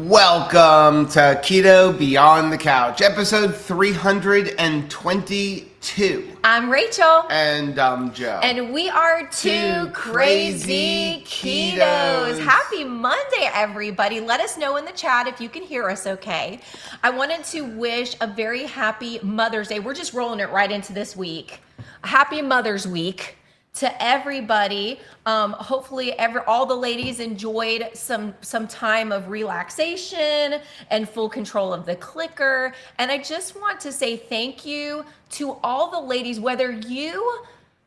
Welcome to Keto Beyond the Couch, episode 322. I'm Rachel. And I'm Joe. And we are two crazy ketos. Happy Monday, everybody. Let us know in the chat if you can hear us okay. I wanted to wish a very happy Mother's Day. We're just rolling it right into this week. Happy Mother's Week to everybody. Hopefully all the ladies enjoyed some time of relaxation and full control of the clicker. And I just want to say thank you to all the ladies, whether you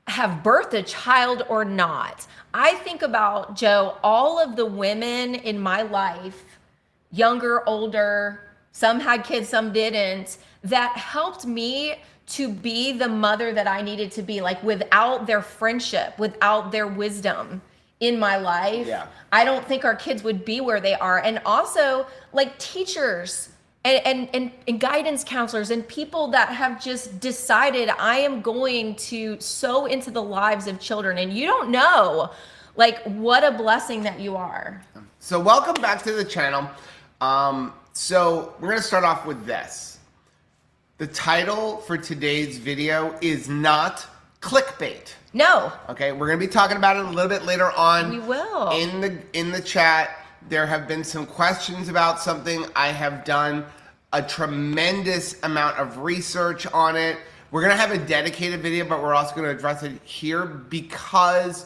have birthed a child or not. I think about, Joe, all of the women in my life, younger, older, some had kids, some didn't, that helped me to be the mother that I needed to be. Like, without their friendship, without their wisdom in my life, I don't think our kids would be where they are. And also, like, teachers and guidance counselors and people that have just decided, I am going to sow into the lives of children. And you don't know, like, what a blessing that you are. So welcome back to the channel. So we're gonna start off with this. The title for today's video is not clickbait. No. Okay, we're gonna be talking about it a little bit later on. We will. In the chat, there have been some questions about something. I have done a tremendous amount of research on it. We're gonna have a dedicated video, but we're also gonna address it here because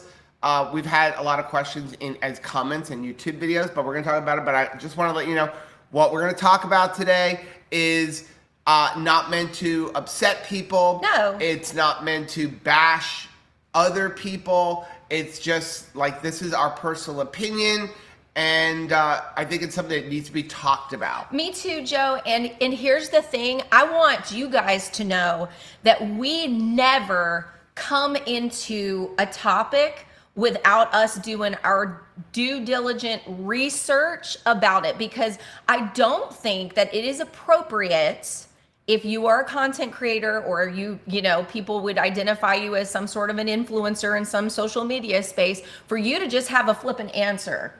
we've had a lot of questions as comments in YouTube videos, but we're gonna talk about it. But I just wanna let you know what we're gonna talk about today is not meant to upset people. No. It's not meant to bash other people. It's just like, this is our personal opinion. And I think it's something that needs to be talked about. Me too, Joe. And here's the thing. I want you guys to know that we never come into a topic without us doing our due diligent research about it, because I don't think that it is appropriate, if you are a content creator or you know, people would identify you as some sort of an influencer in some social media space, for you to just have a flippant answer.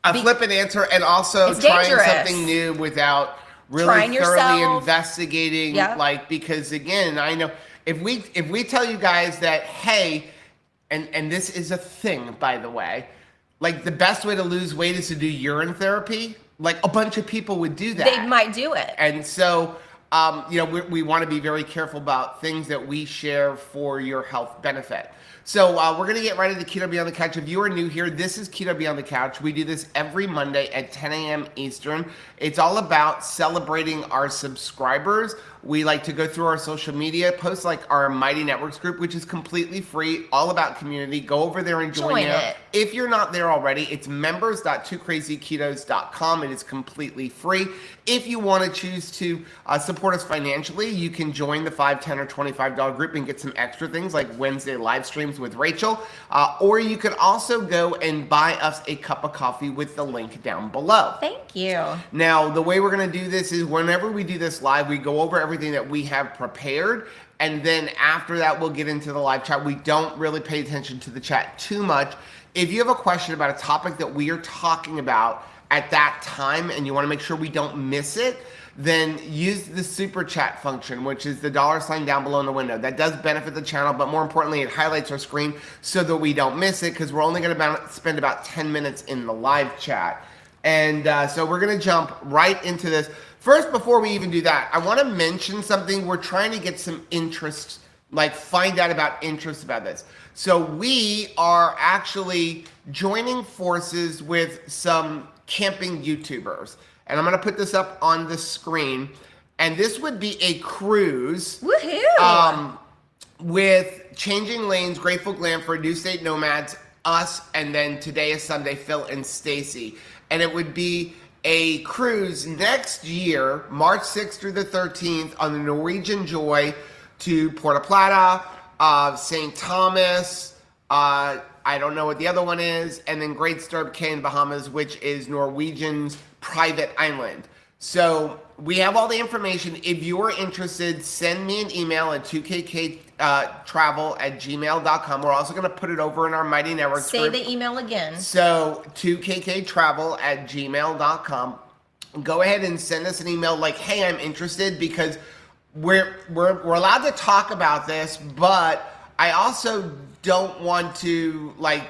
Flippant answer, and also trying something new without really thoroughly investigating. Like, because again, I know if we tell you guys that, hey, and this is a thing, by the way, like, the best way to lose weight is to do urine therapy, like, a bunch of people would do that. They might do it. And so you know, we want to be very careful about things that we share for your health benefit. So we're going to get right into Keto Beyond the Couch. If you are new here, this is Keto Beyond the Couch. We do this every Monday at 10 a.m. Eastern. It's all about celebrating our subscribers. We like to go through our social media, post like our Mighty Networks group, which is completely free, all about community. Go over there and join it. If you're not there already, it's members.twocrazyketos.com. It is completely free. If you want to choose to support us financially, you can join the $5, $10, or $25 group and get some extra things like Wednesday live streams with Rachel. Or you could also go and buy us a cup of coffee with the link down below. Thank you. Now, the way we're going to do this is whenever we do this live, we go over everything that we have prepared, and then after that we'll get into the live chat. We don't really pay attention to the chat too much. If you have a question about a topic that we are talking about at that time and you want to make sure we don't miss it, then use the super chat function, which is the $ down below in the window. That does benefit the channel, but more importantly, it highlights our screen so that we don't miss it, because we're only going to spend about 10 minutes in the live chat. And so we're going to jump right into this. First, before we even do that, I want to mention something. We're trying to get some interest, like find out about interest about this. So we are actually joining forces with some camping YouTubers. And I'm going to put this up on the screen. And this would be a cruise. Woohoo! With Changing Lanes, Grateful Glam for New State Nomads, us, and then Today is Sunday, Phil and Stacy. And it would be a cruise next year, March 6th through the 13th, on the Norwegian Joy to Puerto Plata, St. Thomas, I don't know what the other one is, and then Great Stirrup Cay in Bahamas, which is Norwegian's private island. So we have all the information. If you are interested, send me an email at 2kktravel@gmail.com. We're also going to put it over in our Mighty Networks group. Say the email again. So 2kktravel@gmail.com. go ahead and send us an email like, hey, I'm interested, because we're allowed to talk about this, but I also don't want to, like,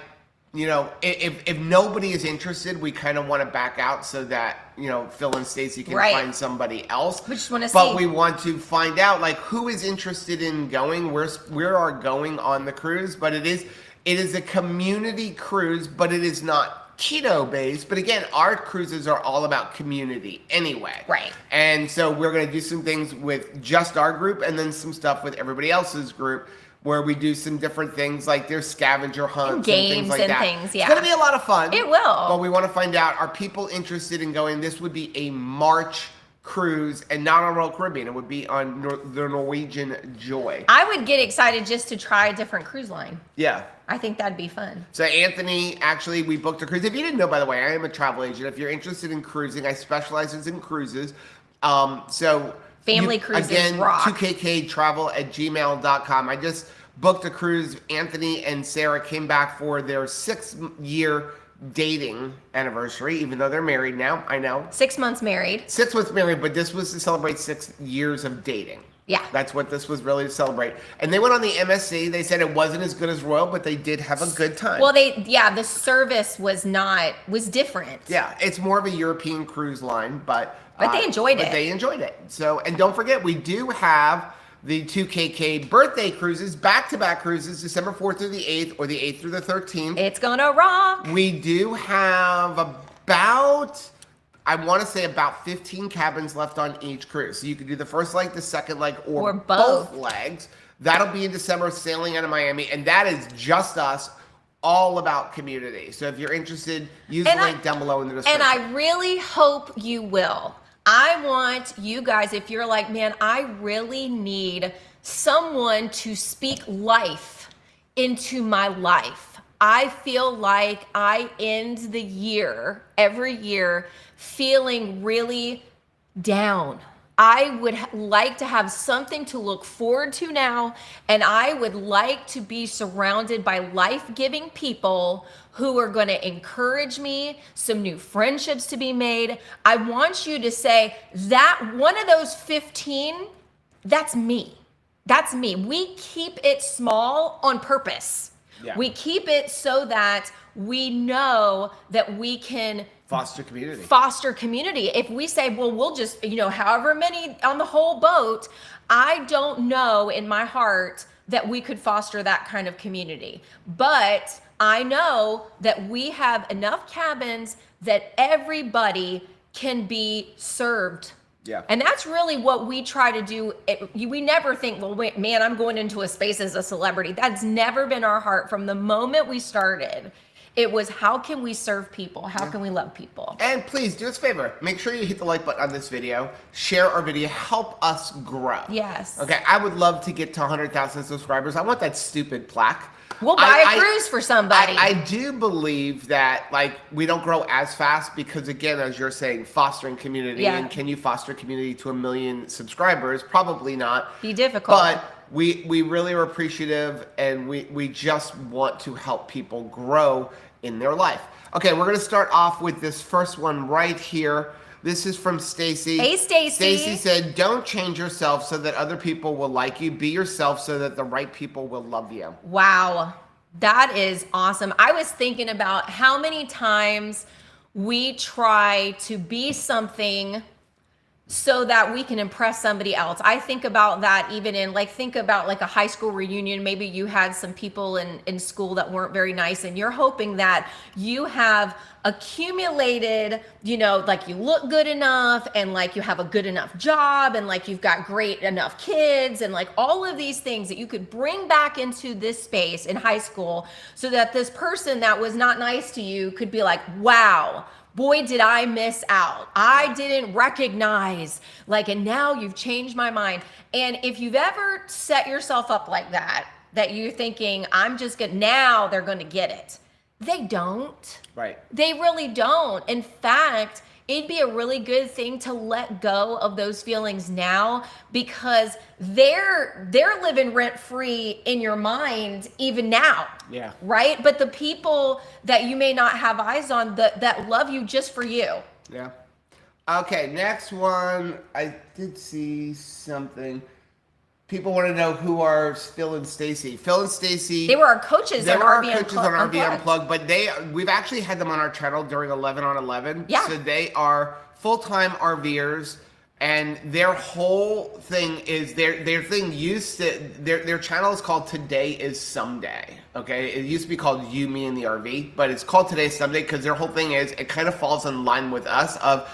you know, if nobody is interested, we kind of want to back out so that, you know, Phil and Stacy can find somebody else. We just want to see. But we want to find out, like, who is interested in going. We are going on the cruise, but it is a community cruise, but it is not keto based. But again, our cruises are all about community anyway. Right. And so we're going to do some things with just our group and then some stuff with everybody else's group, where we do some different things, like there's scavenger hunts and games things like and that. things, yeah. It's going to be a lot of fun. It will. But we want to find out, are people interested in going? This would be a March cruise and not on Royal Caribbean. It would be on the Norwegian Joy. I would get excited just to try a different cruise line. Yeah. I think that'd be fun. So Anthony, actually, we booked a cruise. If you didn't know, by the way, I am a travel agent. If you're interested in cruising, I specialize in cruises. Family cruises again, rock. 2kktravel@gmail.com. I just booked a cruise. Anthony and Sarah came back for their 6-year dating anniversary, even though they're married now. I know. 6 months married. 6 months married, but this was to celebrate 6 years of dating. Yeah. That's what this was really to celebrate. And they went on the MSC. They said it wasn't as good as Royal, but they did have a good time. Well, the service was different. Yeah, it's more of a European cruise line, but they enjoyed it. But they enjoyed it. So, and don't forget, we do have the 2KK birthday cruises, back-to-back cruises, December 4th through the 8th, or the 8th through the 13th. It's gonna rock. We do have about 15 cabins left on each cruise. So you can do the first leg, the second leg, or both legs. That'll be in December, sailing out of Miami, and that is just us, all about community. So if you're interested, use the link down below in the description. And I really hope you will. I want you guys, if you're like, man, I really need someone to speak life into my life. I feel like I end the year, every year, feeling really down. I would like to have something to look forward to now, and I would like to be surrounded by life-giving people who are going to encourage me, some new friendships to be made. I want you to say that one of those 15, that's me. That's me. We keep it small on purpose. Yeah. We keep it so that we know that we can foster community. If we say, well, we'll just, however many on the whole boat, I don't know in my heart that we could foster that kind of community. But I know that we have enough cabins that everybody can be served. Yeah. And that's really what we try to do. We never think, well, wait, man, I'm going into a space as a celebrity. That's never been our heart from the moment we started. It was, how can we serve people? How can we love people? And please do us a favor. Make sure you hit the like button on this video. Share our video. Help us grow. Yes. Okay, I would love to get to 100,000 subscribers. I want that stupid plaque. We'll buy a cruise for somebody. I do believe that, like, we don't grow as fast because, again, as you're saying, fostering community. Yeah. And can you foster community to 1 million subscribers? Probably not. Be difficult. But we really are appreciative, and we just want to help people grow in their life. Okay, we're going to start off with this first one right here. This is from Stacy. Hey, Stacy. Stacy said, don't change yourself so that other people will like you. Be yourself so that the right people will love you. Wow, that is awesome. I was thinking about how many times we try to be something so that we can impress somebody else. I think about that even in, think about a high school reunion. Maybe you had some people in school that weren't very nice, and you're hoping that you have accumulated, you look good enough, and you have a good enough job, and you've got great enough kids, and all of these things that you could bring back into this space in high school so that this person that was not nice to you could be like, wow, boy, did I miss out. I didn't recognize, and now you've changed my mind. And if you've ever set yourself up like that you're thinking, now they're going to get it. They don't. Right. They really don't. In fact, it'd be a really good thing to let go of those feelings now, because they're living rent-free in your mind even now. Yeah. Right? But the people that you may not have eyes on that love you just for you. Yeah. Okay, next one. I did see something. People want to know who are Phil and Stacy. Phil and Stacy. They were our coaches They on were our RV coaches on RV Unplugged. Unplugged, but we've actually had them on our channel during 11 on 11. Yeah. So they are full-time RVers, and their whole thing is their thing used to their channel is called Today is Someday. Okay, it used to be called You, Me, and the RV, but it's called Today is Someday because their whole thing is it kind of falls in line with us of.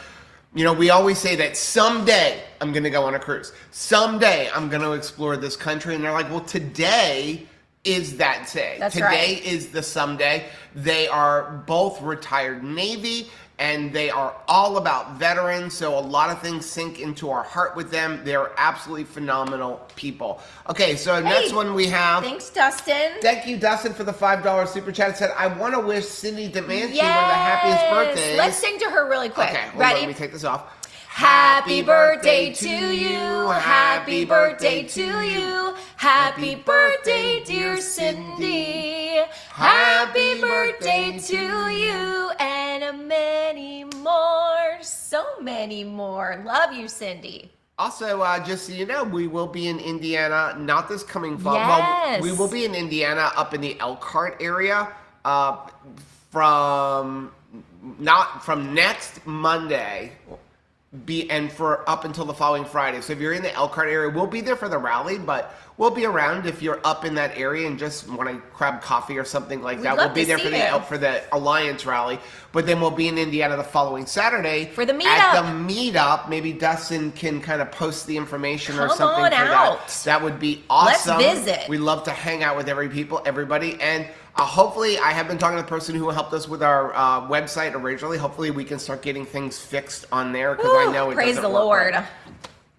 You know, we always say that someday I'm going to go on a cruise. Someday I'm going to explore this country. And they're like, well, today is that day. That's today right. is the someday. They are both retired Navy, and they are all about veterans. So a lot of things sink into our heart with them. They're absolutely phenomenal people. Okay, so next one we have. Thanks, Dustin. Thank you, Dustin, for the $5 super chat. It said, I want to wish Cindy Demanchi Yes. one of the happiest birthdays. Let's sing to her really quick. Okay, hold on, Ready? let me take this off. Happy birthday to you. Happy birthday to you. Happy birthday, dear Cindy. Happy birthday to you and many more. So many more. Love you, Cindy. Also, just so you know, we will be in Indiana, not this coming fall. Yes. Well, we will be in Indiana up in the Elkhart area from next Monday. And for up until the following Friday. So if you're in the Elkhart area, we'll be there for the rally, but we'll be around if you're up in that area and just want to grab coffee or something like that. We'll be there for the Alliance rally, but then we'll be in Indiana the following Saturday for the meetup. At the meetup, maybe Dustin can kind of post the information or something for that. That would be awesome. Let's visit. We love to hang out with everybody, and hopefully, I have been talking to the person who helped us with our website originally. Hopefully, we can start getting things fixed on there because I know it praise doesn't the work Lord. right.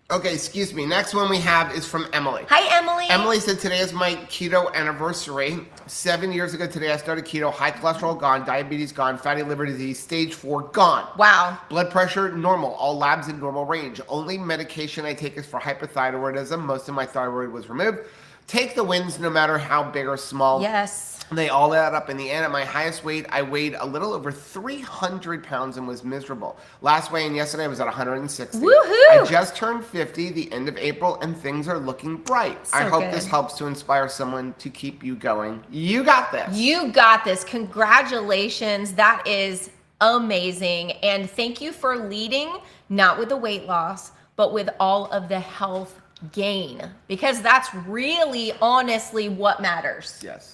Okay, excuse me. Next one we have is from Emily. Hi, Emily. Emily said, today is my keto anniversary. 7 years ago today, I started keto. High cholesterol gone, diabetes gone, fatty liver disease, stage 4 gone. Wow. Blood pressure normal, all labs in normal range. Only medication I take is for hypothyroidism. Most of my thyroid was removed. Take the wins no matter how big or small. Yes. They all add up in the end. At my highest weight, I weighed a little over 300 pounds and was miserable. Last weigh-in yesterday, I was at 160. Woohoo! I just turned 50 the end of April, and things are looking bright. So I hope good. this helps to inspire someone to keep you going. You got this. You got this. Congratulations. That is amazing. And thank you for leading, not with the weight loss, but with all of the health gain, because that's really honestly what matters. Yes.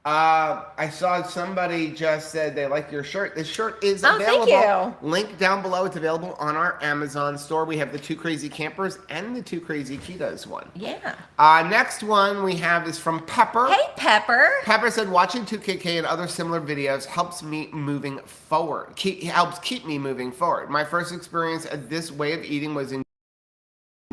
I saw somebody just said they like your shirt. This shirt is available. Thank you. Link down below. It's available on our Amazon store. We have the 2 Crazy Campers and the 2 Crazy Ketos one. Yeah. Next one we have is from Pepper. Hey, Pepper. Pepper said, watching 2KK and other similar videos helps me moving forward. Helps keep me moving forward. My first experience at this way of eating was in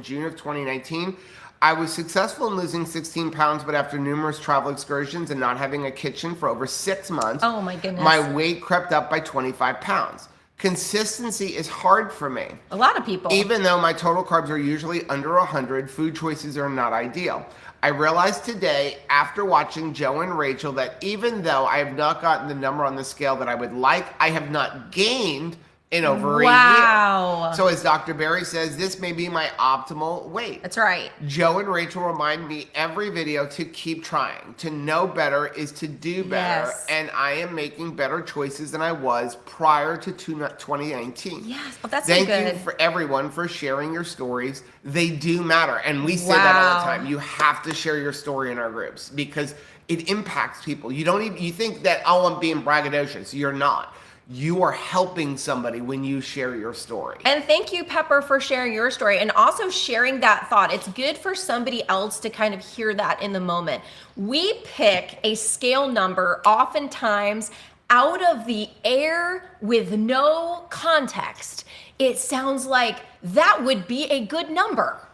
June of 2019. I was successful in losing 16 pounds, but after numerous travel excursions and not having a kitchen for over 6 months, Oh my goodness. my weight crept up by 25 pounds. Consistency is hard for me. A lot of people. Even though my total carbs are usually under 100, food choices are not ideal. I realized today, after watching Joe and Rachel, that even though I have not gotten the number on the scale that I would like, I have not gained in over a year. So as Dr. Barry says, this may be my optimal weight. That's right. Joe and Rachel remind me every video to keep trying. To know better is to do better. Yes. And I am making better choices than I was prior to 2019. Yes. Oh, that's so Thank good. you for everyone for sharing your stories. They do matter. And we say that all the time. You have to share your story in our groups because it impacts people. You don't even, you think that, oh, I'm being braggadocious. You're not. You are helping somebody when you share your story. And thank you, Pepper, for sharing your story and also sharing that thought. It's good for somebody else to kind of hear that in the moment. We pick a scale number oftentimes out of the air with no context. It sounds like that would be a good number.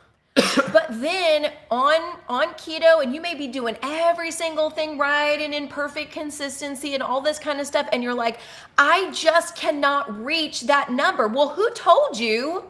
But then on keto, and you may be doing every single thing right and in perfect consistency and all this kind of stuff, and you're like, I just cannot reach that number. Well, who told you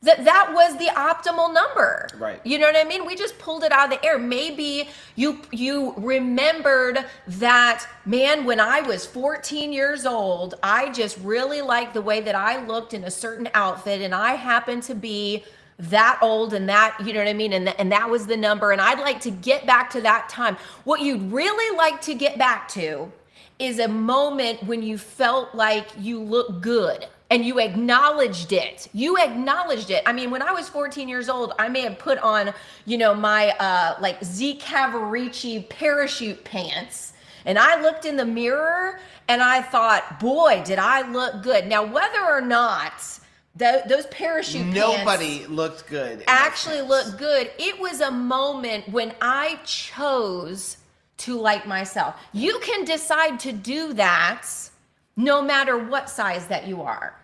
that was the optimal number. Right. You know what I mean? We just pulled it out of the air. Maybe you remembered that, man, when I was 14 years old, I just really liked the way that I looked in a certain outfit, and I happened to be that old, and that, you know what I mean? And that was the number, and I'd like to get back to that time. What you'd really like to get back to is a moment when you felt like you looked good. And you acknowledged it. You acknowledged it. I mean, when I was 14 years old, I may have put on, my like Z Cavarici parachute pants. And I looked in the mirror and I thought, boy, did I look good. Now, whether or not those parachute Nobody pants looked good. actually looked good, it was a moment when I chose to like myself. You can decide to do that no matter what size that you are.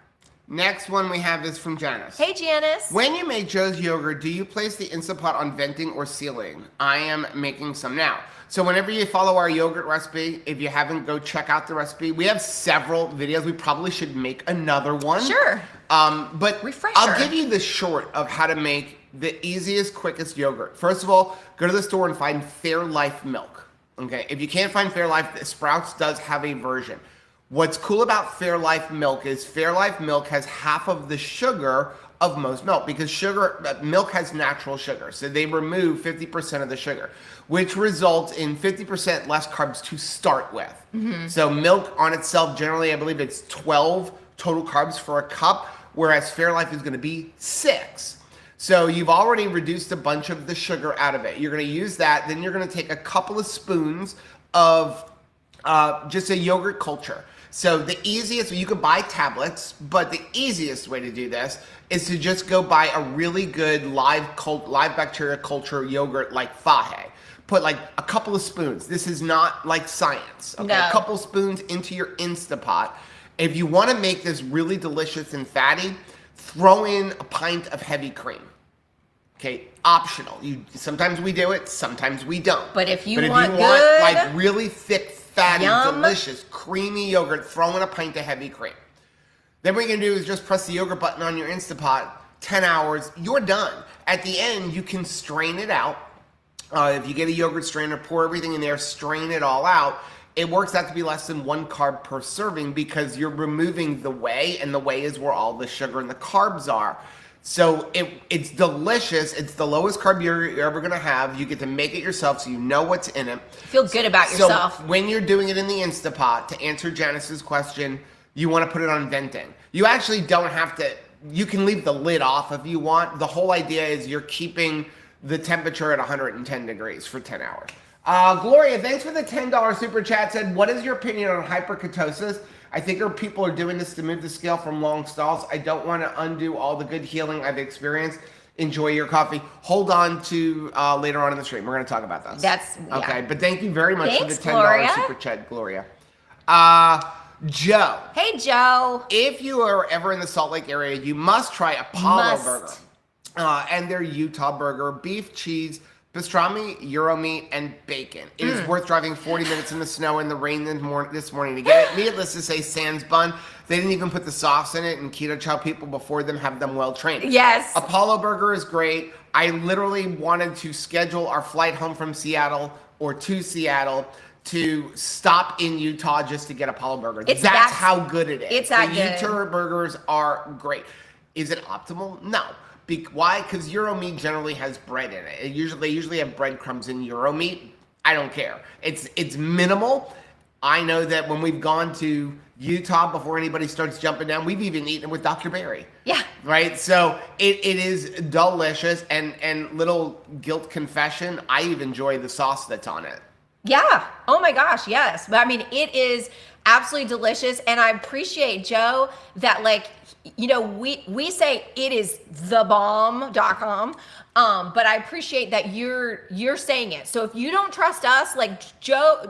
Next one we have is from Janice. Hey, Janice. When you make Joe's yogurt, do you place the Instant Pot on venting or sealing? I am making some now. So whenever you follow our yogurt recipe, if you haven't, go check out the recipe. We have several videos. We probably should make another one. Sure. But Refresher. I'll give you the short of how to make the easiest, quickest yogurt. First of all, go to the store and find Fairlife milk. Okay. If you can't find Fairlife, Sprouts does have a version. What's cool about Fairlife milk is Fairlife milk has half of the sugar of most milk, because milk has natural sugar. So they remove 50% of the sugar, which results in 50% less carbs to start with. Mm-hmm. So milk on itself, generally, I believe it's 12 total carbs for a cup, whereas Fairlife is going to be 6. So you've already reduced a bunch of the sugar out of it. You're going to use that. Then you're going to take a couple of spoons of just a yogurt culture. So the easiest, you can buy tablets, but the easiest way to do this is to just go buy a really good live bacteria culture yogurt like Fahe. Put like a couple of spoons. This is not like science. Okay, no. A couple spoons into your Instapot. If you want to make this really delicious and fatty, throw in a pint of heavy cream. Okay, optional. Sometimes we do it, sometimes we don't. But if you want good, like really thick, fatty, yum, delicious, creamy yogurt, throw in a pint of heavy cream. Then what you're gonna do is just press the yogurt button on your Instapot, 10 hours, you're done. At the end, you can strain it out. If you get a yogurt strainer, pour everything in there, strain it all out. It works out to be less than 1 carb per serving, because you're removing the whey, and the whey is where all the sugar and the carbs are. So it's delicious. It's the lowest carb you're ever going to have. You get to make it yourself, so you know what's in it. Feel good about yourself. So when you're doing it in the Instapot, to answer Janice's question, you want to put it on venting. You actually don't have to. You can leave the lid off if you want. The whole idea is you're keeping the temperature at 110 degrees for 10 hours. Gloria, thanks for the $10 super chat. Said, what is your opinion on hyper-ketosis? I think our people are doing this to move the scale from long stalls. I don't want to undo all the good healing I've experienced. Enjoy your coffee. Hold on to later on in the stream. We're going to talk about this. Yeah. Okay, but thank you very much Thanks, for the $10 Gloria. super chat, Gloria. Joe. Hey, Joe. If you are ever in the Salt Lake area, you must try Apollo Burger. And their Utah burger, beef, cheese, pastrami, Euro meat, and bacon. It is worth driving 40 minutes in the snow and the rain this morning to get it. Needless to say, sans bun. They didn't even put the sauce in it, and Keto Chow people before them have them well trained. Yes. Apollo Burger is great. I literally wanted to schedule our flight home from Seattle or to Seattle to stop in Utah just to get Apollo Burger. That's how good it is. It's that good. Utah burgers are great. Is it optimal? No. Why? Because Euro meat generally has bread in it. They usually have breadcrumbs in Euro meat. I don't care. It's minimal. I know that when we've gone to Utah, before anybody starts jumping down, we've even eaten it with Dr. Berry. Yeah. Right? So it is delicious. And little guilt confession, I even enjoy the sauce that's on it. Yeah. Oh my gosh. Yes. But I mean, it is absolutely delicious. And I appreciate, Joe, that we say it is thebomb.com. But I appreciate that you're saying it. So if you don't trust us,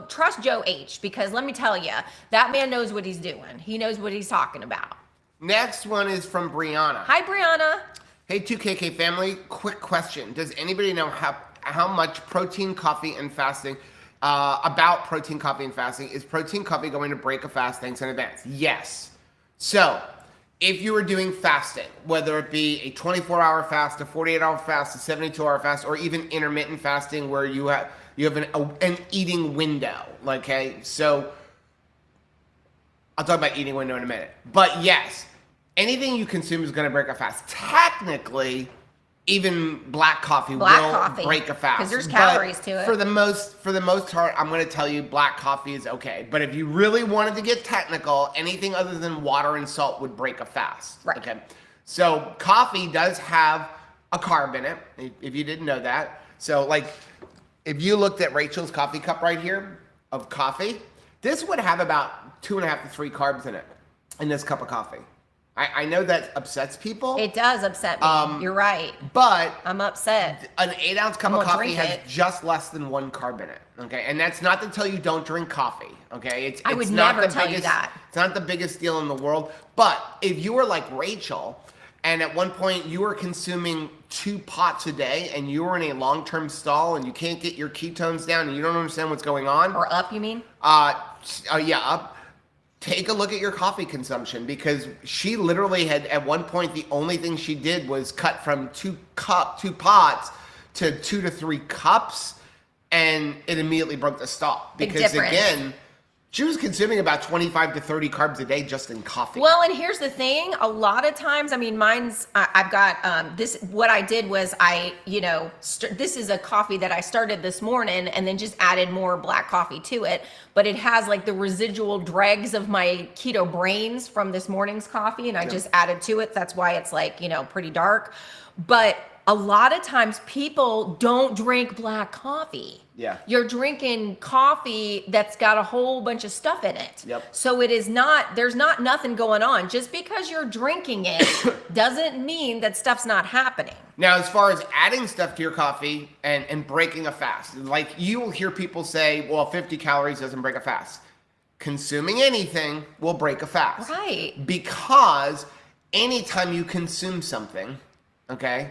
trust Joe H, because let me tell you, that man knows what he's doing. He knows what he's talking about. Next one is from Brianna. Hi, Brianna. Hey, 2KK family. Quick question. Does anybody know how much protein, coffee, and fasting, about protein, coffee, and fasting? Is protein coffee going to break a fast? Thanks in advance. Yes. So if you were doing fasting, whether it be a 24-hour fast, a 48-hour fast, a 72-hour fast, or even intermittent fasting where you have an eating window, okay? So I'll talk about eating window in a minute. But yes, anything you consume is going to break a fast. Technically, even black coffee will break a fast. Because there's calories to it. For the most part, I'm going to tell you black coffee is okay. But if you really wanted to get technical, anything other than water and salt would break a fast. Right. Okay. So coffee does have a carb in it, if you didn't know that. So like, if you looked at Rachel's coffee cup right here of coffee, this would have about 2.5 to 3 carbs in it, in this cup of coffee. I know that upsets people. It does upset me. You're right. But I'm upset. An 8-ounce cup of coffee has just less than 1 carb in it. Okay, and that's not to tell you don't drink coffee. Okay, I would never tell you that. It's not the biggest deal in the world. But if you were like Rachel, and at one point you were consuming 2 pots a day, and you were in a long-term stall, and you can't get your ketones down, and you don't understand what's going on. Or up, you mean? Yeah, up. Take a look at your coffee consumption, because she literally had, at one point, the only thing she did was cut from 2 pots to 2 to 3 cups, and it immediately broke the stall. Because again, she was consuming about 25 to 30 carbs a day just in coffee. Well, and here's the thing. A lot of times, I mean, I've got this, what I did was this is a coffee that I started this morning and then just added more black coffee to it. But it has like the residual dregs of my keto brains from this morning's coffee. And I just added to it. That's why it's like, pretty dark. But a lot of times people don't drink black coffee. Yeah. You're drinking coffee that's got a whole bunch of stuff in it. Yep. So there's not nothing going on. Just because you're drinking it doesn't mean that stuff's not happening. Now, as far as adding stuff to your coffee and breaking a fast, like you will hear people say, well, 50 calories doesn't break a fast. Consuming anything will break a fast. Right. Because anytime you consume something, okay,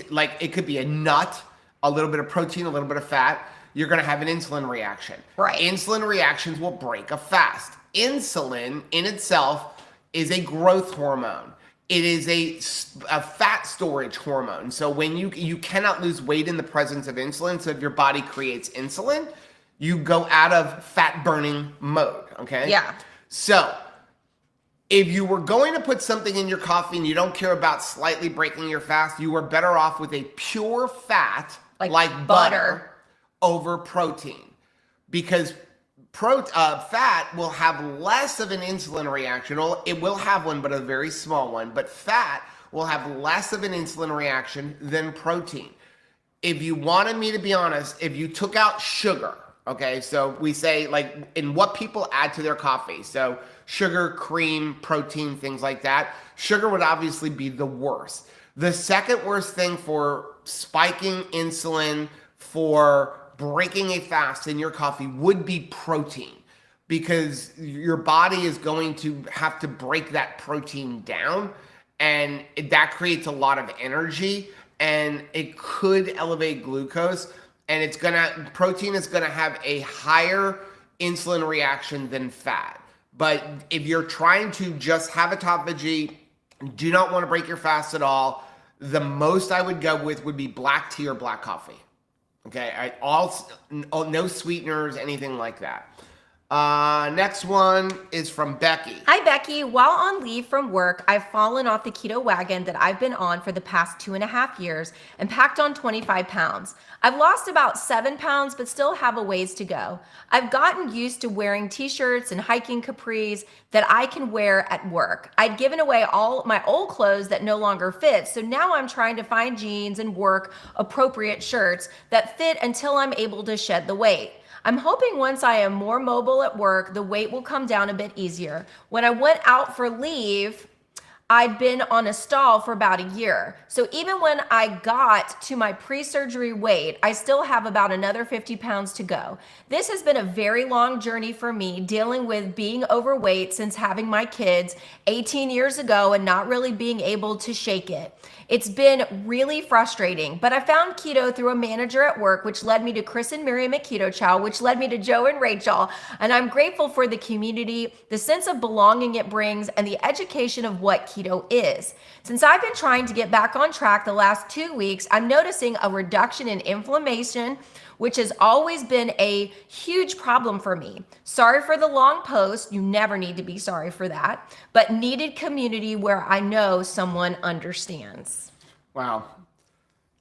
like it could be a nut, a little bit of protein, a little bit of fat, you're going to have an insulin reaction. Right. Insulin reactions will break a fast. Insulin in itself is a growth hormone. It is a fat storage hormone. So when you cannot lose weight in the presence of insulin, so if your body creates insulin, you go out of fat burning mode, okay? Yeah. So if you were going to put something in your coffee and you don't care about slightly breaking your fast, you are better off with a pure fat like butter over protein, because fat will have less of an insulin reaction. Well, it will have one, but a very small one. But fat will have less of an insulin reaction than protein. If you wanted me to be honest, if you took out sugar, okay, so we say like in what people add to their coffee, so sugar, cream, protein, things like that, sugar would obviously be the worst. The second worst thing for spiking insulin, for breaking a fast in your coffee would be protein, because your body is going to have to break that protein down, and that creates a lot of energy, and it could elevate glucose, and protein is gonna have a higher insulin reaction than fat. But if you're trying to just have autophagy, do not want to break your fast at all, the most I would go with would be black tea or black coffee. Okay, no sweeteners, anything like that. Next one is from Becky. Hi, Becky. While on leave from work, I've fallen off the keto wagon that I've been on for the past 2.5 years and packed on 25 pounds. I've lost about 7 pounds, but still have a ways to go. I've gotten used to wearing t-shirts and hiking capris that I can wear at work. I'd given away all my old clothes that no longer fit, so now I'm trying to find jeans and work appropriate shirts that fit until I'm able to shed the weight. I'm hoping once I am more mobile at work, the weight will come down a bit easier. When I went out for leave, I'd been on a stall for about a year. So even when I got to my pre-surgery weight, I still have about another 50 pounds to go. This has been a very long journey for me, dealing with being overweight since having my kids 18 years ago and not really being able to shake it. It's been really frustrating, but I found keto through a manager at work, which led me to Chris and Miriam at Keto Chow, which led me to Joe and Rachel. And I'm grateful for the community, the sense of belonging it brings, and the education of what keto is. Since I've been trying to get back on track the last 2 weeks, I'm noticing a reduction in inflammation, which has always been a huge problem for me. Sorry for the long post. You never need to be sorry for that, but needed community where I know someone understands. Wow.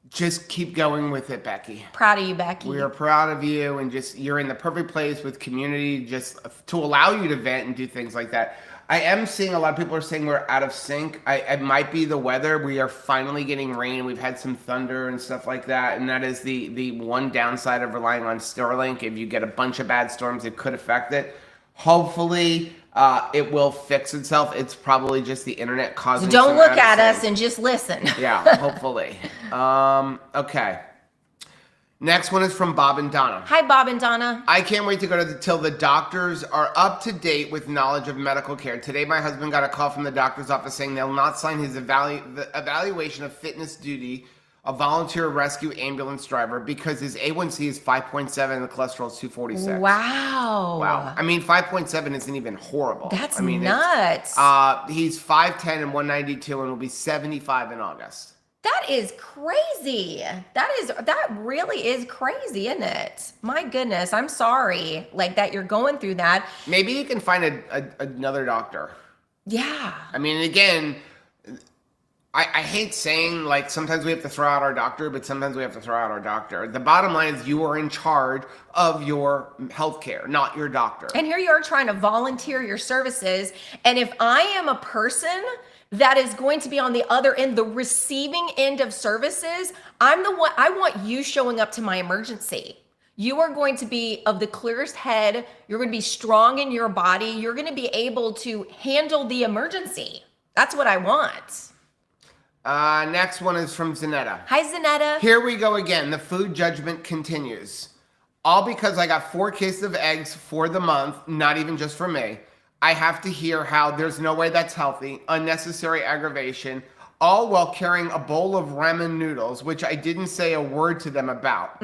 Just keep going with it, Becky. Proud of you, Becky. We are proud of you, and just you're in the perfect place with community just to allow you to vent and do things like that. I am seeing a lot of people are saying we're out of sync. It might be the weather. We are finally getting rain. We've had some thunder and stuff like that, and that is the one downside of relying on Starlink. If you get a bunch of bad storms, it could affect it. Hopefully, it will fix itself. It's probably just the internet causing. So don't look at us and just listen. Yeah, hopefully. Okay. Next one is from Bob and Donna. Hi, Bob and Donna. I can't wait to go till the doctors are up to date with knowledge of medical care. Today, my husband got a call from the doctor's office saying they'll not sign his evaluation of fitness duty, a volunteer rescue ambulance driver, because his A1C is 5.7 and the cholesterol is 246. Wow. Wow. I mean, 5.7 isn't even horrible. That's I mean, nuts. He's 5'10 and 192 and will be 75 in August. That is crazy. That really is crazy, isn't it? My goodness, I'm sorry like that you're going through that. Maybe you can find another doctor. Yeah. I mean, again, I hate saying, like, sometimes we have to throw out our doctor, but sometimes we have to throw out our doctor. The bottom line is you are in charge of your healthcare, not your doctor. And here you are trying to volunteer your services. And if I am a person that is going to be on the other end, the receiving end of services, I'm the one, I want you showing up to my emergency. You are going to be of the clearest head. You're going to be strong in your body. You're going to be able to handle the emergency. That's what I want. Next one is from Zanetta. Hi, Zanetta. Here we go again. The food judgment continues. All because I got 4 cases of eggs for the month, not even just for me. I have to hear how there's no way that's healthy, unnecessary aggravation, all while carrying a bowl of ramen noodles, which I didn't say a word to them about.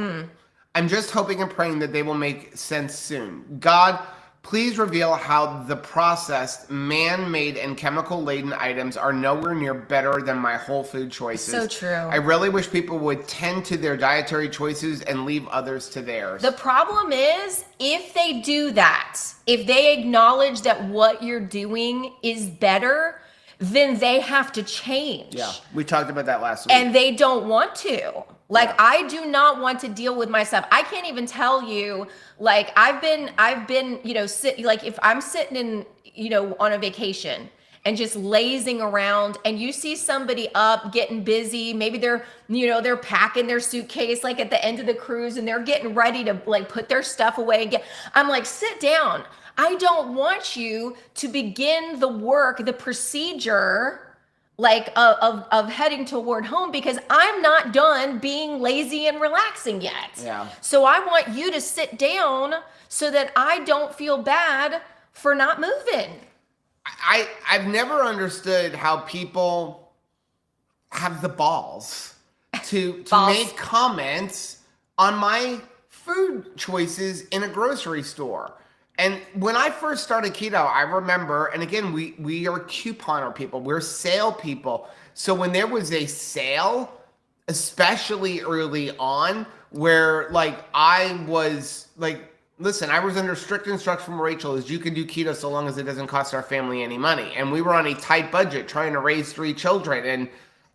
I'm just hoping and praying that they will make sense soon. God, please reveal how the processed, man-made, and chemical-laden items are nowhere near better than my whole food choices. So true. I really wish people would tend to their dietary choices and leave others to theirs. The problem is, if they do that, if they acknowledge that what you're doing is better, then they have to change. Yeah, we talked about that last week. And they don't want to. Like, yeah. I do not want to deal with myself. I can't even tell you, like, I've been, you know, like if I'm sitting in, you know, on a vacation and just lazing around and you see somebody up getting busy, maybe they're, you know, they're packing their suitcase like at the end of the cruise and they're getting ready to like put their stuff away and get, I'm like, sit down. I don't want you to begin the work, the procedure, like of heading toward home, because I'm not done being lazy and relaxing yet. Yeah. So I want you to sit down so that I don't feel bad for not moving. I've never understood how people have the balls to make comments on my food choices in a grocery store. And when I first started keto, I remember, and again, we are couponer people, we're sale people. So when there was a sale, especially early on, where like I was like, listen, I was under strict instruction from Rachel is you can do keto so long as it doesn't cost our family any money. And we were on a tight budget trying to raise 3 children.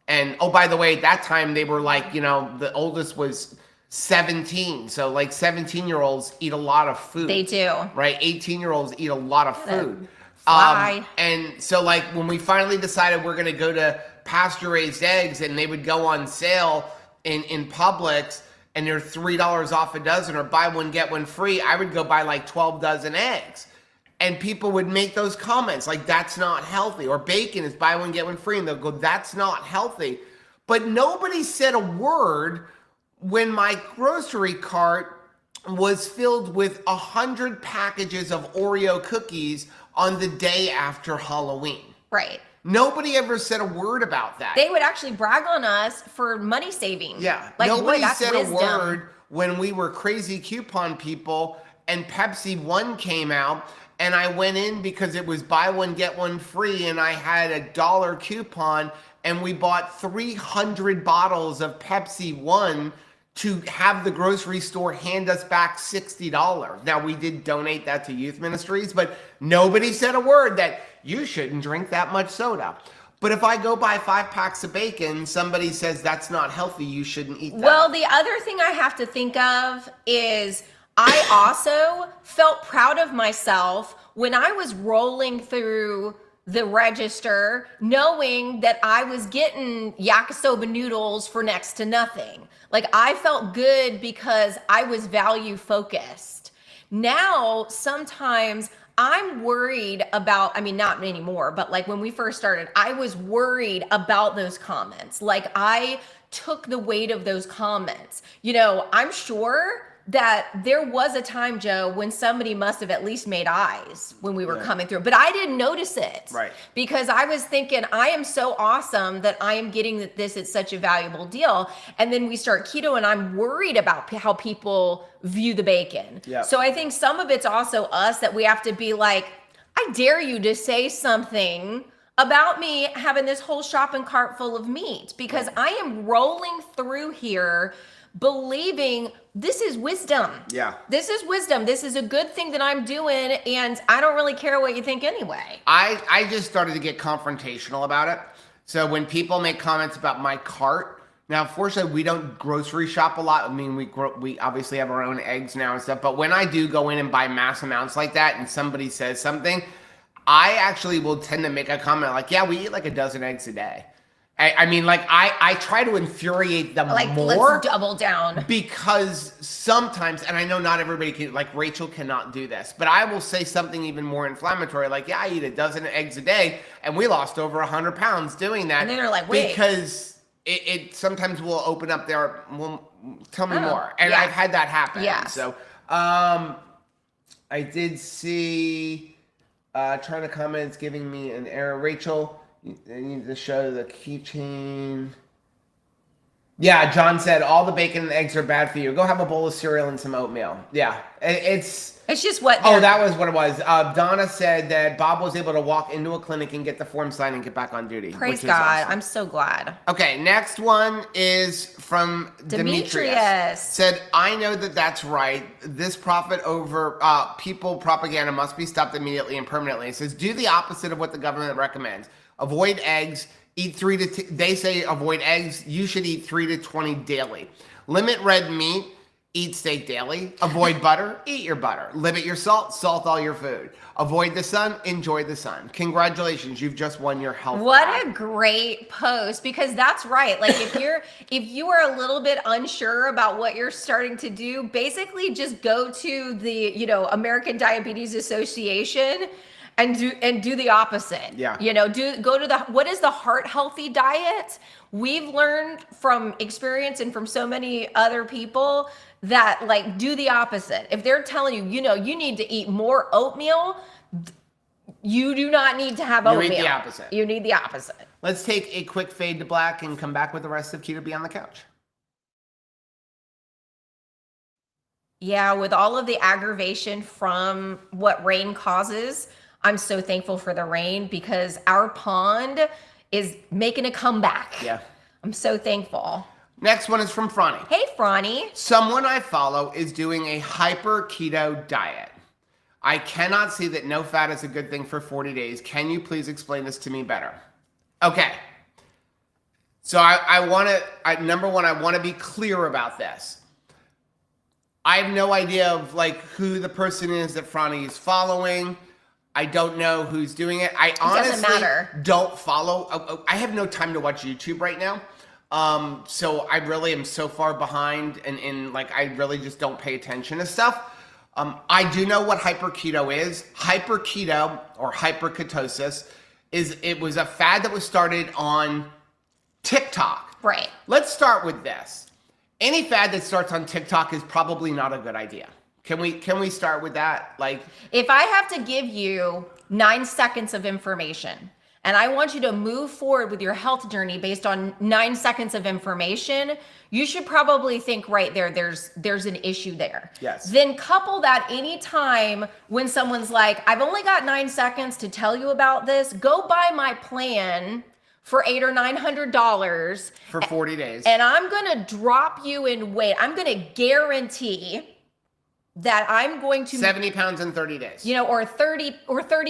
And oh, by the way, at that time they were like, you know, the oldest was 17. So like 17-year-olds eat a lot of food. They do. Right? 18-year-olds eat a lot of food. And so like when we finally decided we're going to go to pasture raised eggs and they would go on sale in Publix and they're $3 off a dozen or buy one, get one free, I would go buy like 12 dozen eggs. And people would make those comments like, that's not healthy. Or bacon is buy one, get one free. And they'll go, that's not healthy. But nobody said a word when my grocery cart was filled with 100 packages of Oreo cookies on the day after Halloween. Right. Nobody ever said a word about that. They would actually brag on us for money saving. Yeah. Like, Nobody boy, that's said wisdom. a word when we were crazy coupon people and Pepsi One came out. And I went in because it was buy one, get one free. And I had a $1 coupon. And we bought 300 bottles of Pepsi One to have the grocery store hand us back $60. Now, we did donate that to youth ministries, but nobody said a word that you shouldn't drink that much soda. But if I go buy 5 packs of bacon, somebody says that's not healthy, you shouldn't eat that. Well, the other thing I have to think of is I also felt proud of myself when I was rolling through the register, knowing that I was getting yakisoba noodles for next to nothing. Like, I felt good because I was value focused. Now, sometimes I'm worried about, I mean, not anymore, but like when we first started, I was worried about those comments. Like, I took the weight of those comments. You know, I'm sure that there was a time, Joe, when somebody must have at least made eyes when we were coming through, but I didn't notice it. Right. Because I was thinking, I am so awesome that I am getting this at such a valuable deal. And then we start keto and I'm worried about how people view the bacon. Yep. So I think some of it's also us that we have to be like, I dare you to say something about me having this whole shopping cart full of meat, because I am rolling through here believing this is wisdom. Yeah. This is wisdom. This is a good thing that I'm doing, and I don't really care what you think anyway. I just started to get confrontational about it. So when people make comments about my cart, now fortunately we don't grocery shop a lot. I mean, we obviously have our own eggs now and stuff, but when I do go in and buy mass amounts like that and somebody says something, I actually will tend to make a comment like, yeah, we eat like a dozen eggs a day. I mean, like, I try to infuriate them Like, more. let's double down. Because sometimes, and I know not everybody can, like Rachel cannot do this, but I will say something even more inflammatory, like, yeah, I eat a dozen eggs a day, and we lost over 100 pounds doing that. And then they're like, wait. Because it sometimes will open up their, well, tell me more. And yeah. I've had that happen. Yeah. So, I did see, trying to comment, it's giving me an error. Rachel, I need to show the keychain. Yeah, John said all the bacon and eggs are bad for you. Go have a bowl of cereal and some oatmeal. Yeah, it's just what. Oh, that was what it was. Donna said that Bob was able to walk into a clinic and get the form signed and get back on duty. Praise God. Awesome. I'm so glad. Okay, next one is from Demetrius. Said, I know that that's right. This profit over people propaganda must be stopped immediately and permanently. It says, do the opposite of what the government recommends. Avoid eggs. Eat they say avoid eggs. You should eat 3 to 20 daily. Limit red meat. Eat steak daily. Avoid butter. Eat your butter. Limit your salt. Salt all your food. Avoid the sun. Enjoy the sun. Congratulations, you've just won your health. What a great post, because that's right. Like, if you are a little bit unsure about what you're starting to do, basically just go to the American Diabetes Association and do the opposite. Yeah. Go to what is the heart healthy diet? We've learned from experience and from so many other people that, like, do the opposite. If they're telling you, you need to eat more oatmeal, you do not need to have oatmeal. You need the opposite. You need the opposite. Let's take a quick fade to black and come back with the rest of Keto Beyond the Couch. Yeah, with all of the aggravation from what rain causes, I'm so thankful for the rain, because our pond is making a comeback. Yeah. I'm so thankful. Next one is from Franny. Hey, Franny. Someone I follow is doing a hyper-keto diet. I cannot see that no fat is a good thing for 40 days. Can you please explain this to me better? Okay. So number one, I want to be clear about this. I have no idea of, like, who the person is that Franny is following. I don't know who's doing it. I honestly don't follow. I have no time to watch YouTube right now. So I really am so far behind, and like, I really just don't pay attention to stuff. I do know what hyper-keto is. Hyper-keto or hyper-ketosis it was a fad that was started on TikTok. Right. Let's start with this. Any fad that starts on TikTok is probably not a good idea. Can we start with that? Like, if I have to give you 9 seconds of information and I want you to move forward with your health journey based on 9 seconds of information, you should probably think right there's an issue there. Yes. Then couple that anytime when someone's like, I've only got 9 seconds to tell you about this, go buy my plan for $800 or $900 for 40 days. And I'm gonna drop you in weight. I'm gonna guarantee that I'm going to 70 pounds in 30 days. You know, or 30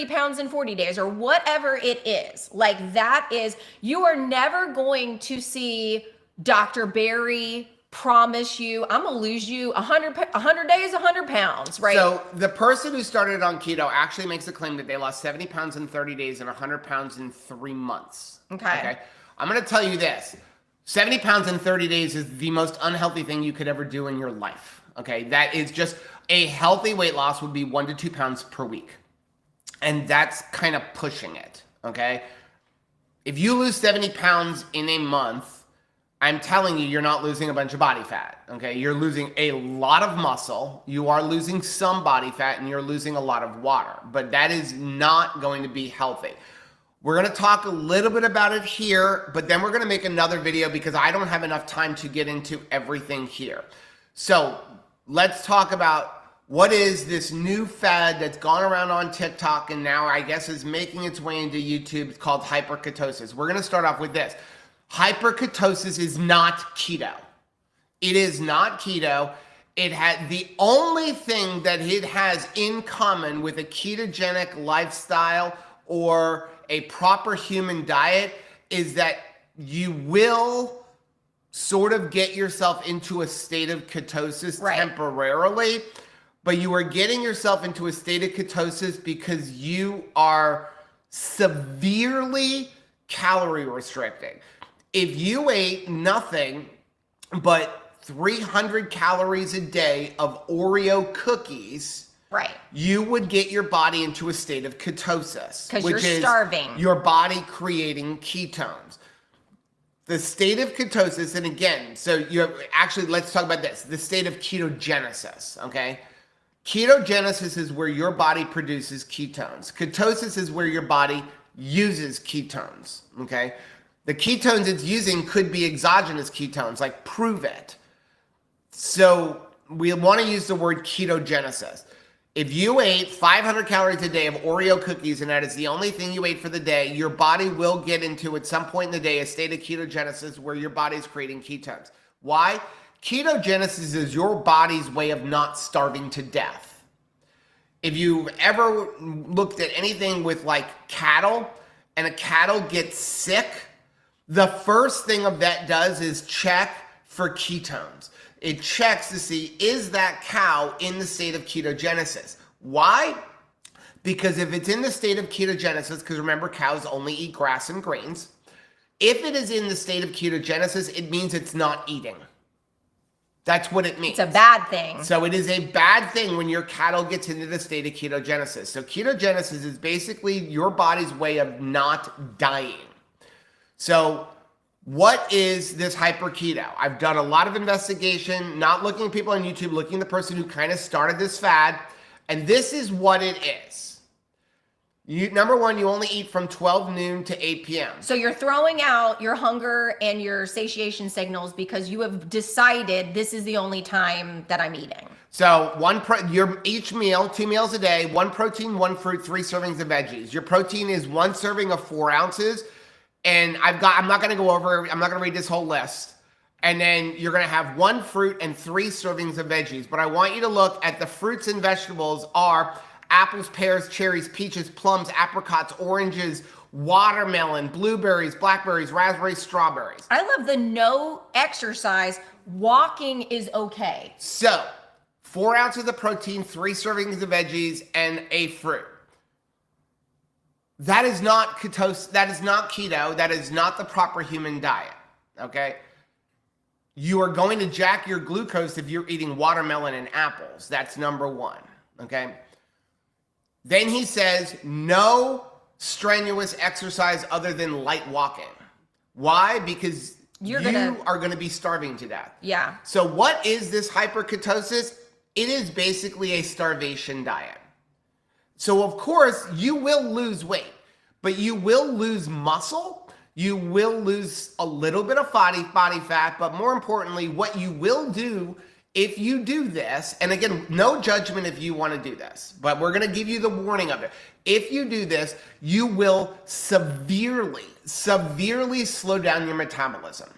pounds in 40 days or whatever it is. Like that is, you are never going to see Dr. Barry promise you, I'm gonna lose you 100 days, 100 pounds, right? So the person who started on keto actually makes a claim that they lost 70 pounds in 30 days and 100 pounds in 3 months. Okay. I'm gonna tell you this, 70 pounds in 30 days is the most unhealthy thing you could ever do in your life. Okay, that is just, a healthy weight loss would be 1 to 2 pounds per week. And that's kind of pushing it, okay? If you lose 70 pounds in a month, I'm telling you, you're not losing a bunch of body fat, okay? You're losing a lot of muscle, you are losing some body fat, and you're losing a lot of water. But that is not going to be healthy. We're gonna talk a little bit about it here, but then we're gonna make another video because I don't have enough time to get into everything here. So let's talk about what is this new fad that's gone around on TikTok and now I guess is making its way into YouTube. It's called hyper-ketosis. We're going to start off with this. Hyper-ketosis is not keto. It is not keto. It had the only thing that it has in common with a ketogenic lifestyle or a proper human diet is that you will sort of get yourself into a state of ketosis temporarily. But you are getting yourself into a state of ketosis because you are severely calorie restricting. If you ate nothing but 300 calories a day of Oreo cookies, right, you would get your body into a state of ketosis. Because you're starving. Your body creating ketones. The state of ketosis, and again, so you have, actually, let's talk about this. The state of ketogenesis, okay? Ketogenesis is where your body produces ketones. Ketosis is where your body uses ketones, okay? The ketones it's using could be exogenous ketones, like prove it. So we want to use the word ketogenesis. If you ate 500 calories a day of Oreo cookies and that is the only thing you ate for the day, your body will get into, at some point in the day, a state of ketogenesis where your body is creating ketones. Why? Ketogenesis is your body's way of not starving to death. If you've ever looked at anything with like cattle and a cattle gets sick, the first thing of that does is check for ketones. It checks to see, is that cow in the state of ketogenesis? Why? Because if it's in the state of ketogenesis, because remember, cows only eat grass and grains. If it is in the state of ketogenesis, it means it's not eating. That's what it means. It's a bad thing. So it is a bad thing when your cattle gets into the state of ketogenesis. So ketogenesis is basically your body's way of not dying. So what is this hyper-keto? I've done a lot of investigation, not looking at people on YouTube, looking at the person who kind of started this fad. And this is what it is. Number one, you only eat from 12 noon to 8 p.m. So you're throwing out your hunger and your satiation signals because you have decided this is the only time that I'm eating. So each meal, 2 meals a day, 1 protein, 1 fruit, 3 servings of veggies. Your protein is 1 serving of 4 ounces. And I'm not going to read this whole list. And then you're going to have 1 fruit and 3 servings of veggies. But I want you to look at the fruits and vegetables are apples, pears, cherries, peaches, plums, apricots, oranges, watermelon, blueberries, blackberries, raspberries, strawberries. I love the no exercise. Walking is okay. So 4 ounces of protein, 3 servings of veggies, and a fruit. That is not ketos. That is not keto. That is not the proper human diet. Okay. You are going to jack your glucose if you're eating watermelon and apples. That's number one. Okay. Then he says no strenuous exercise other than light walking. Why? Because you are going to be starving to death. Yeah. So what is this hyper-ketosis? It is basically a starvation diet. So of course you will lose weight, but you will lose muscle. You will lose a little bit of body fat, but more importantly, what you will do if you do this, and again, no judgment if you want to do this, but we're going to give you the warning of it. If you do this, you will severely slow down your metabolism.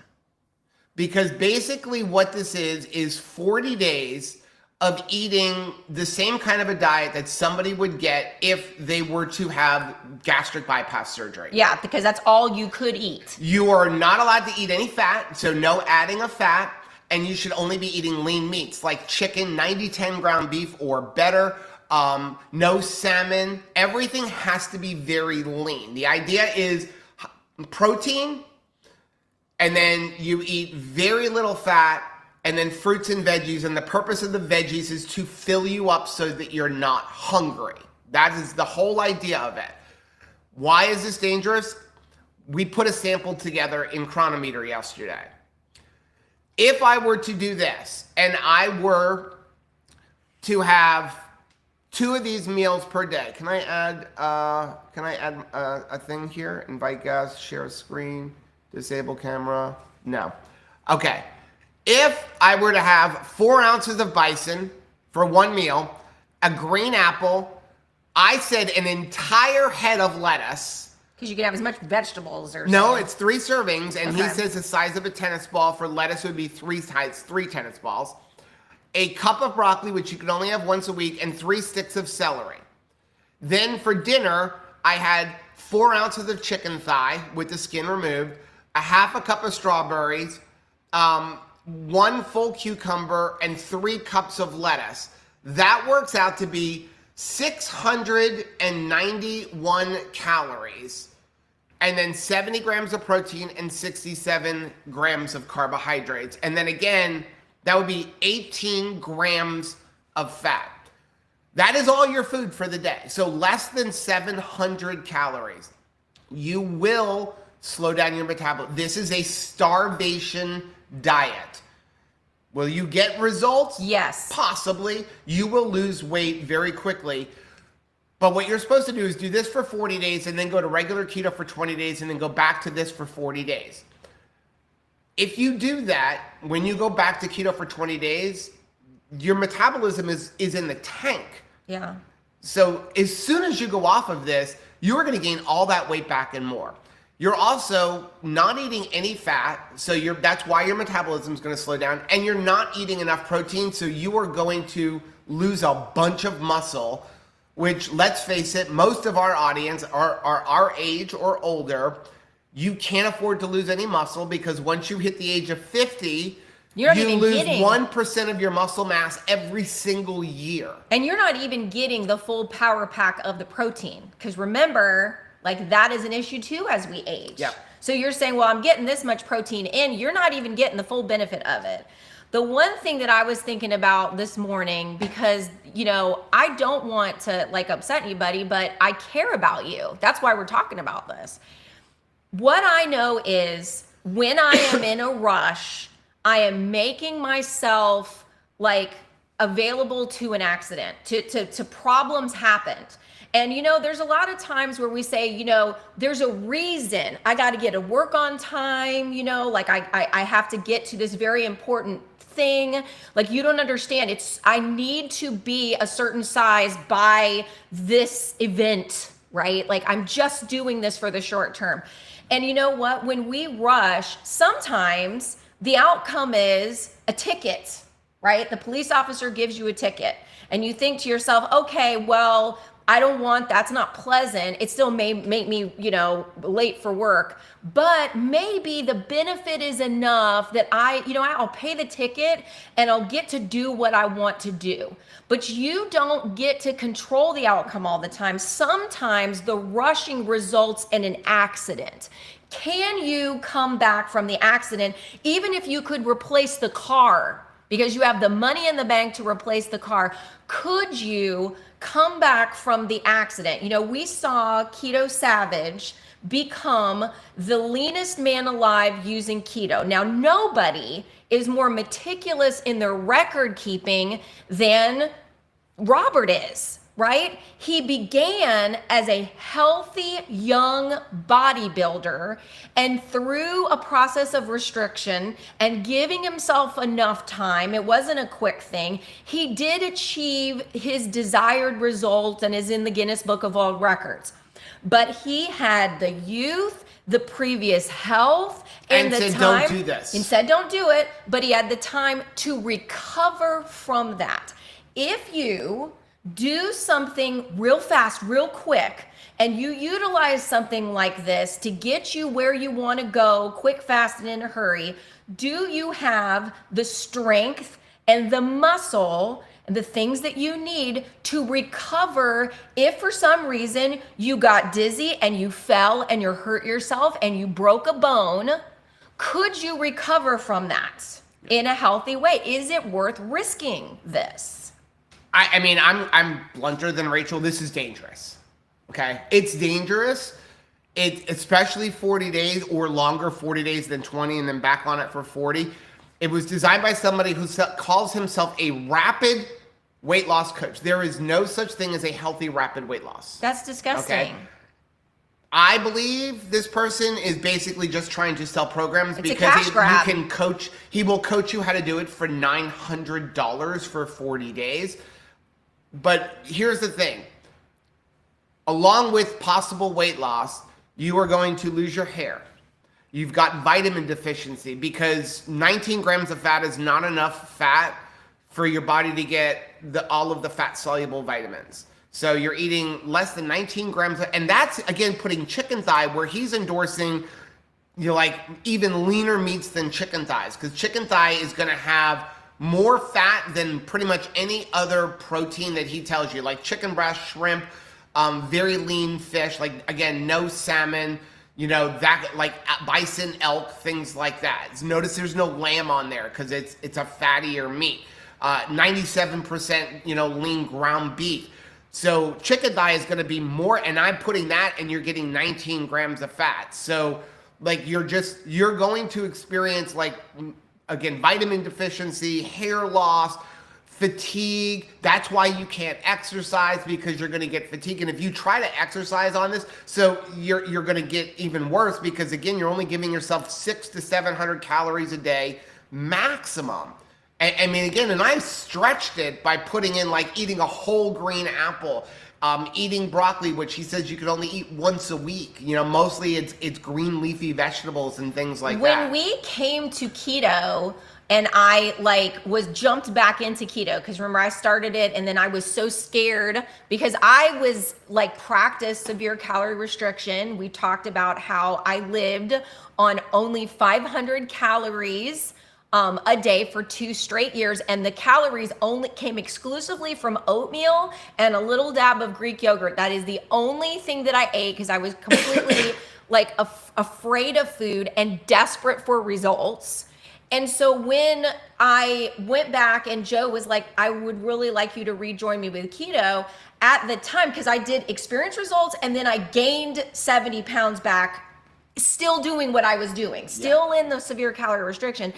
Because basically what this is 40 days of eating the same kind of a diet that somebody would get if they were to have gastric bypass surgery. Yeah, because that's all you could eat. You are not allowed to eat any fat, so no adding of fat, and you should only be eating lean meats like chicken, 90-10 ground beef or better, no salmon. Everything has to be very lean. The idea is protein, and then you eat very little fat, and then fruits and veggies, and the purpose of the veggies is to fill you up so that you're not hungry. That is the whole idea of it. Why is this dangerous? We put a sample together in Chronometer yesterday. If I were to do this, and I were to have 2 of these meals per day, can I add a thing here? Invite guests, share a screen, disable camera? No. Okay. If I were to have 4 ounces of bison for 1 meal, a green apple, I said an entire head of lettuce. Because you can have as much vegetables or No, it's 3 servings, and okay. He says the size of a tennis ball. For lettuce, it would be 3 tennis balls. A cup of broccoli, which you can only have once a week, and 3 sticks of celery. Then for dinner, I had 4 ounces of chicken thigh with the skin removed, a half a cup of strawberries, 1 full cucumber, and 3 cups of lettuce. That works out to be 691 calories, and then 70 grams of protein and 67 grams of carbohydrates. And then again, that would be 18 grams of fat. That is all your food for the day. So less than 700 calories. You will slow down your metabolism. This is a starvation diet. Will you get results? Yes. Possibly. You will lose weight very quickly. But what you're supposed to do is do this for 40 days and then go to regular keto for 20 days and then go back to this for 40 days. If you do that, when you go back to keto for 20 days, your metabolism is in the tank. Yeah. So as soon as you go off of this, you're going to gain all that weight back and more. You're also not eating any fat, so that's why your metabolism is going to slow down, and you're not eating enough protein, so you are going to lose a bunch of muscle, which, let's face it, most of our audience are our age or older. You can't afford to lose any muscle because once you hit the age of 50, you lose 1% of your muscle mass every single year. And you're not even getting the full power pack of the protein, because remember, like, that is an issue too as we age. Yep. So you're saying, well, I'm getting this much protein in, you're not even getting the full benefit of it. The one thing that I was thinking about this morning, because, I don't want to upset anybody, but I care about you. That's why we're talking about this. What I know is when I am in a rush, I am making myself available to an accident, to problems happened. And, there's a lot of times where we say, there's a reason I got to get to work on time, I have to get to this very important thing. You don't understand. I need to be a certain size by this event, right? I'm just doing this for the short term. And you know what? When we rush, sometimes the outcome is a ticket, right? The police officer gives you a ticket and you think to yourself, okay, well, that's not pleasant. It still may make me, late for work, but maybe the benefit is enough that I'll pay the ticket and I'll get to do what I want to do. But you don't get to control the outcome all the time. Sometimes the rushing results in an accident. Can you come back from the accident, even if you could replace the car? because you have the money in the bank to replace the car, could you come back from the accident? You know, we saw Keto Savage become the leanest man alive using keto. Now, nobody is more meticulous in their record keeping than Robert is, right? He began as a healthy young bodybuilder, and through a process of restriction and giving himself enough time, it wasn't a quick thing, he did achieve his desired result and is in the Guinness Book of World Records. But he had the youth, the previous health, and the said, time. don't do this. And said, don't do it, but he had the time to recover from that. If you do something real fast, real quick, and you utilize something like this to get you where you want to go quick, fast, and in a hurry, do you have the strength and the muscle and the things that you need to recover if for some reason you got dizzy and you fell and you hurt yourself and you broke a bone? Could you recover from that in a healthy way? Is it worth risking this? I mean, I'm blunter than Rachel. This is dangerous. Okay, it's dangerous. It especially 40 days or longer, 40 days than 20, and then back on it for 40. It was designed by somebody who calls himself a rapid weight loss coach. There is no such thing as a healthy rapid weight loss. That's disgusting. Okay? I believe this person is basically just trying to sell programs It's because a cash grab. you can coach. He will coach you how to do it for $900 for 40 days. But here's the thing. Along with possible weight loss, you are going to lose your hair. You've got vitamin deficiency because 19 grams of fat is not enough fat for your body to get all of the fat-soluble vitamins. So you're eating less than 19 grams, and that's, again, putting chicken thigh where he's endorsing, you know, like even leaner meats than chicken thighs, because chicken thigh is going to have more fat than pretty much any other protein that he tells you, like chicken breast, shrimp, very lean fish, like, again, no salmon, you know, that, like bison, elk, things like that. Notice there's no lamb on there because it's a fattier meat. 97%, you know, lean ground beef. So chicken thigh is going to be more, and I'm putting that, and you're getting 19 grams of fat. So like you're going to experience, like, again, vitamin deficiency, hair loss, fatigue. That's why you can't exercise, because you're going to get fatigue. And if you try to exercise on this, so you're going to get even worse, because again, you're only giving yourself 600 to 700 calories a day maximum. I mean, again, and I've stretched it by putting in, like, eating a whole green apple, eating broccoli, which he says you can only eat once a week. You know, mostly it's green leafy vegetables and things like that. When we came to keto, and I was jumped back into keto, because remember I started it and then I was so scared because I was practiced severe calorie restriction. We talked about how I lived on only 500 calories a day for 2 straight years, and the calories only came exclusively from oatmeal and a little dab of Greek yogurt. That is the only thing that I ate, because I was completely afraid of food and desperate for results. And so when I went back and Joe was like, I would really like you to rejoin me with keto at the time, because I did experience results, and then I gained 70 pounds back, still doing what I was doing, still in the severe calorie restriction.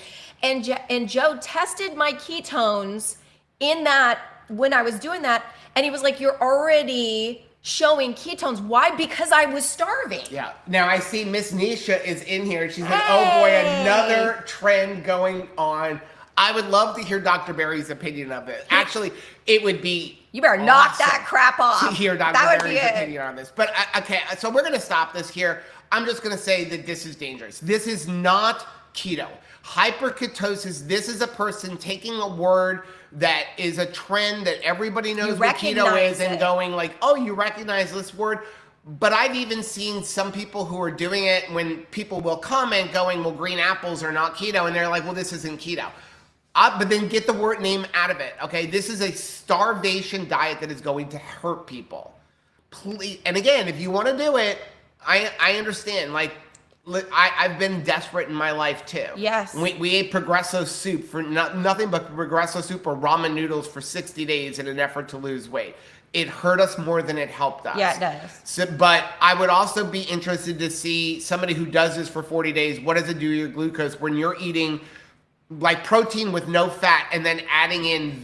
And Joe tested my ketones in that when I was doing that, and he was like, you're already showing ketones. Why? Because I was starving. Yeah. Now I see Miss Nisha is in here. She's like, oh boy, another trend going on. I would love to hear Dr. Barry's opinion of it. Actually, it would be You better knock that crap off. to hear Dr. Barry's opinion on this. But okay, so we're going to stop this here. I'm just going to say that this is dangerous. This is not keto. Hyper-ketosis, this is a person taking a word that is a trend that everybody knows what keto is and going like, oh, you recognize this word? But I've even seen some people who are doing it when people will comment going, well, green apples are not keto. And they're like, well, this isn't keto. But then get the word name out of it, okay? This is a starvation diet that is going to hurt people. Please, and again, if you want to do it, I understand. Like, I've been desperate in my life too. Yes. We ate Progresso soup for nothing but Progresso soup or ramen noodles for 60 days in an effort to lose weight. It hurt us more than it helped us. Yeah, it does. So, but I would also be interested to see somebody who does this for 40 days. What does it do to your glucose when you're eating like protein with no fat and then adding in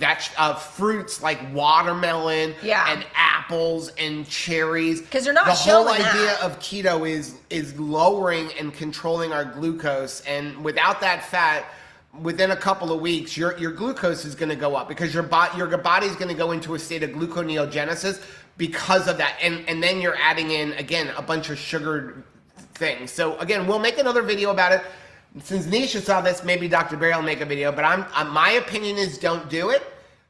fruits like watermelon and apples and cherries? Because they're not the showing whole idea that. of keto is lowering and controlling our glucose, and without that fat, within a couple of weeks your glucose is going to go up because your body is going to go into a state of gluconeogenesis because of that, and then you're adding in again a bunch of sugar things. So again, we'll make another video about it. Since Nisha saw this, maybe Dr. Barry will make a video, but my opinion is don't do it.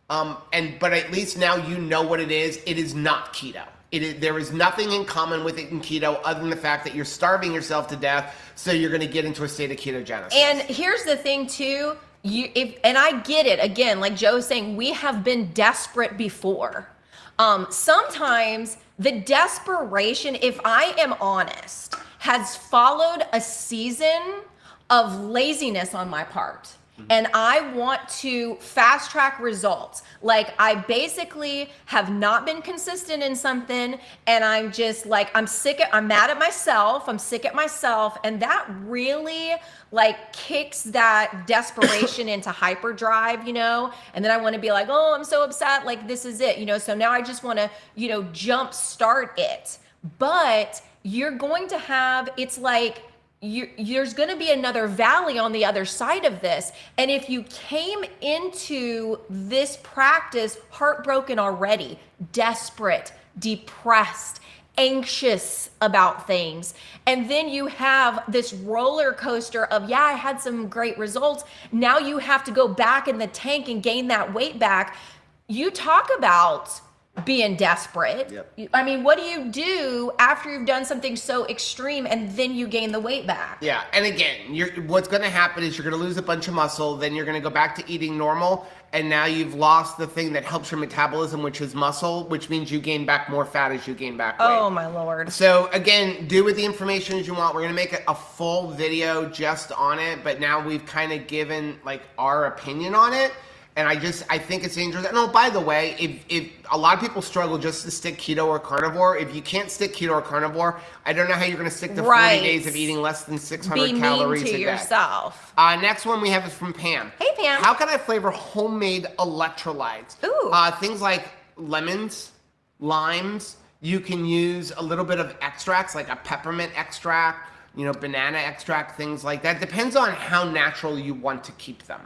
But at least now you know what it is. It is not keto. There is nothing in common with it in keto other than the fact that you're starving yourself to death, so you're going to get into a state of ketogenesis. And here's the thing too, and I get it, again, like Joe's saying, we have been desperate before. Sometimes the desperation, if I am honest, has followed a season of laziness on my part. And I want to fast track results. Like I basically have not been consistent in something, and I'm just like, I'm mad at myself. I'm sick at myself. And that really like kicks that desperation into hyperdrive, and then I want to be like, oh, I'm so upset. Like this is it, so now I just want to, jump start it. But you're going to have, it's like, there's going to be another valley on the other side of this. And if you came into this practice heartbroken already, desperate, depressed, anxious about things, and then you have this roller coaster of, I had some great results. Now you have to go back in the tank and gain that weight back. You talk about being desperate. Yep. I mean, what do you do after you've done something so extreme and then you gain the weight back? Yeah, and again, what's going to happen is you're going to lose a bunch of muscle, then you're going to go back to eating normal, and now you've lost the thing that helps your metabolism, which is muscle, which means you gain back more fat as you gain back weight. Oh my Lord. So again, do with the information as you want. We're going to make a full video just on it, but now we've kind of given like our opinion on it. And I think it's dangerous. No, by the way, if a lot of people struggle just to stick keto or carnivore, if you can't stick keto or carnivore, I don't know how you're going to stick to 40 days of eating less than 600 calories a day. Be mean to yourself. Next one we have is from Pam. Hey, Pam. How can I flavor homemade electrolytes? Ooh. Things like lemons, limes. You can use a little bit of extracts, like a peppermint extract, banana extract, things like that. Depends on how natural you want to keep them.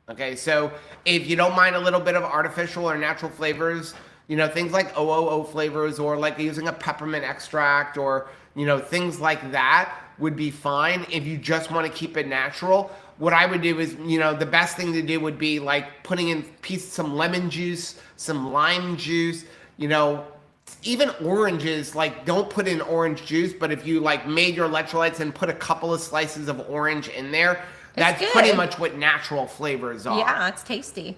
Okay, so if you don't mind a little bit of artificial or natural flavors, things like OOO flavors or like using a peppermint extract or, things like that would be fine if you just want to keep it natural. What I would do is, the best thing to do would be like putting in some lemon juice, some lime juice, even oranges, like don't put in orange juice, but if you like made your electrolytes and put a couple of slices of orange in there, that's pretty much what natural flavors are. Yeah, it's tasty.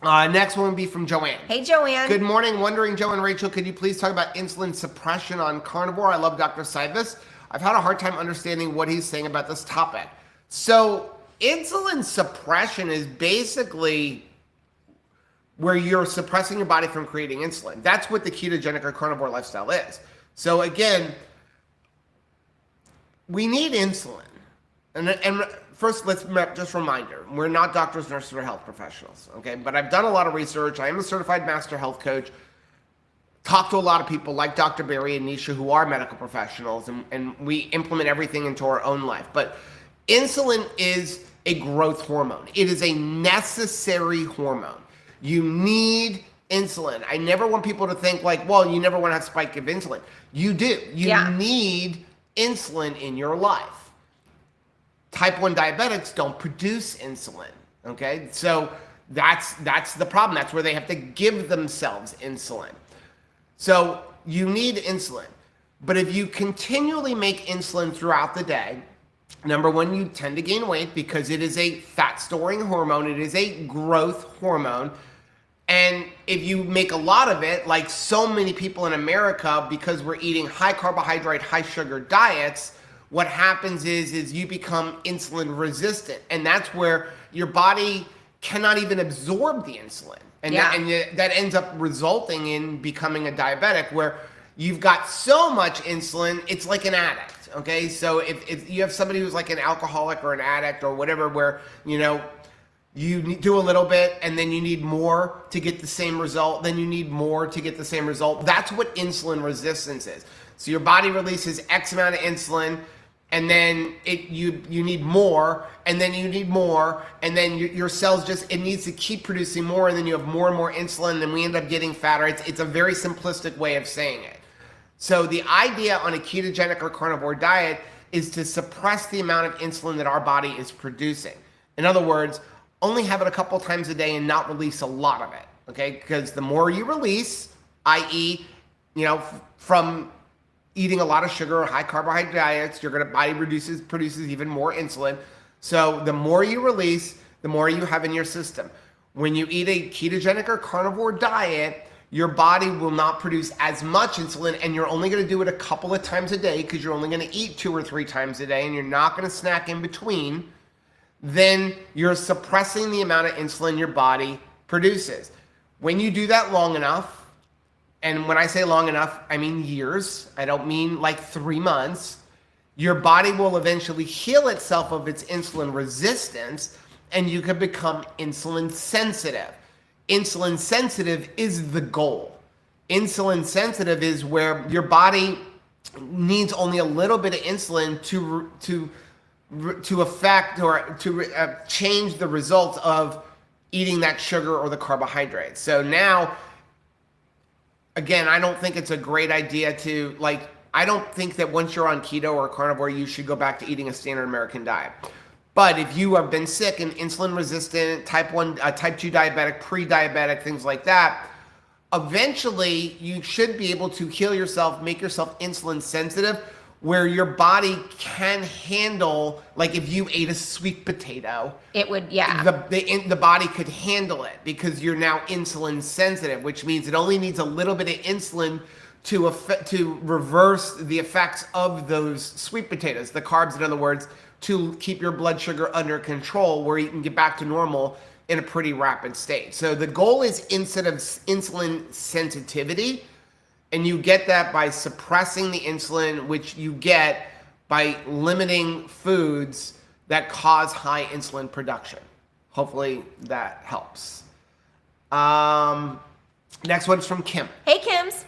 Next one would be from Joanne. Hey, Joanne. Good morning. Wondering, Joe and Rachel, could you please talk about insulin suppression on carnivore? I love Dr. Sivas. I've had a hard time understanding what he's saying about this topic. So insulin suppression is basically where you're suppressing your body from creating insulin. That's what the ketogenic or carnivore lifestyle is. So again, we need insulin. And first, let's just reminder, we're not doctors, nurses, or health professionals, okay? But I've done a lot of research. I am a certified master health coach. Talk to a lot of people like Dr. Barry and Nisha who are medical professionals, and we implement everything into our own life. But insulin is a growth hormone. It is a necessary hormone. You need insulin. I never want people to think like, well, you never want to have a spike of insulin. You do. You need insulin in your life. Type 1 diabetics don't produce insulin, okay? So that's the problem. That's where they have to give themselves insulin. So you need insulin. But if you continually make insulin throughout the day, number one, you tend to gain weight because it is a fat-storing hormone. It is a growth hormone. And if you make a lot of it, like so many people in America, because we're eating high carbohydrate, high sugar diets, what happens is you become insulin resistant, and that's where your body cannot even absorb the insulin. And, that ends up resulting in becoming a diabetic, where you've got so much insulin, it's like an addict, okay? So if you have somebody who's like an alcoholic or an addict or whatever, where, you do a little bit and then you need more to get the same result, then you need more to get the same result. That's what insulin resistance is. So your body releases X amount of insulin, and then you need more, and then you need more, and then your cells it needs to keep producing more, and then you have more and more insulin, and then we end up getting fatter. It's a very simplistic way of saying it. So the idea on a ketogenic or carnivore diet is to suppress the amount of insulin that our body is producing. In other words, only have it a couple times a day and not release a lot of it, okay? Because the more you release, i.e., from eating a lot of sugar or high carbohydrate diets, your body produces even more insulin. So the more you release, the more you have in your system. When you eat a ketogenic or carnivore diet, your body will not produce as much insulin, and you're only going to do it a couple of times a day because you're only going to eat 2 or 3 times a day, and you're not going to snack in between. Then you're suppressing the amount of insulin your body produces. When you do that long enough, and when I say long enough, I mean years. I don't mean like 3 months. Your body will eventually heal itself of its insulin resistance, and you can become insulin sensitive. Insulin sensitive is the goal. Insulin sensitive is where your body needs only a little bit of insulin to affect or to change the results of eating that sugar or the carbohydrates. So now, again, I don't think it's a great idea to, I don't think that once you're on keto or carnivore, you should go back to eating a standard American diet. But if you have been sick and insulin resistant, type 2 diabetic, pre-diabetic, things like that, eventually you should be able to heal yourself, make yourself insulin sensitive, where your body can handle, like if you ate a sweet potato, it would, the body could handle it because you're now insulin sensitive, which means it only needs a little bit of insulin to reverse the effects of those sweet potatoes, the carbs, in other words, to keep your blood sugar under control, where you can get back to normal in a pretty rapid state. So the goal is insulin sensitivity. And you get that by suppressing the insulin, which you get by limiting foods that cause high insulin production. Hopefully that helps. Next one's from Kim. Hey, Kims.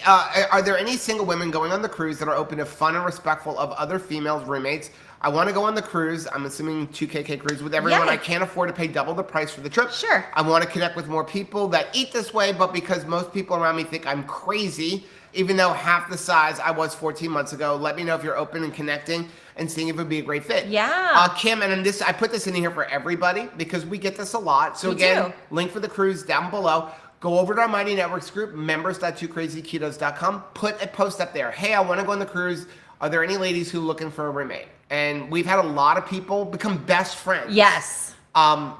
Are there any single women going on the cruise that are open to fun and respectful of other females roommates? I want to go on the cruise. I'm assuming 2KK cruise with everyone. Yay. I can't afford to pay double the price for the trip. Sure. I want to connect with more people that eat this way, but because most people around me think I'm crazy, even though half the size I was 14 months ago, let me know if you're open and connecting and seeing if it would be a great fit. Yeah. Kim, and I put this in here for everybody because we get this a lot. So again, link for the cruise down below. Go over to our Mighty Networks group, members.2crazyketos.com. Put a post up there. Hey, I want to go on the cruise. Are there any ladies who are looking for a roommate? And we've had a lot of people become best friends. Yes.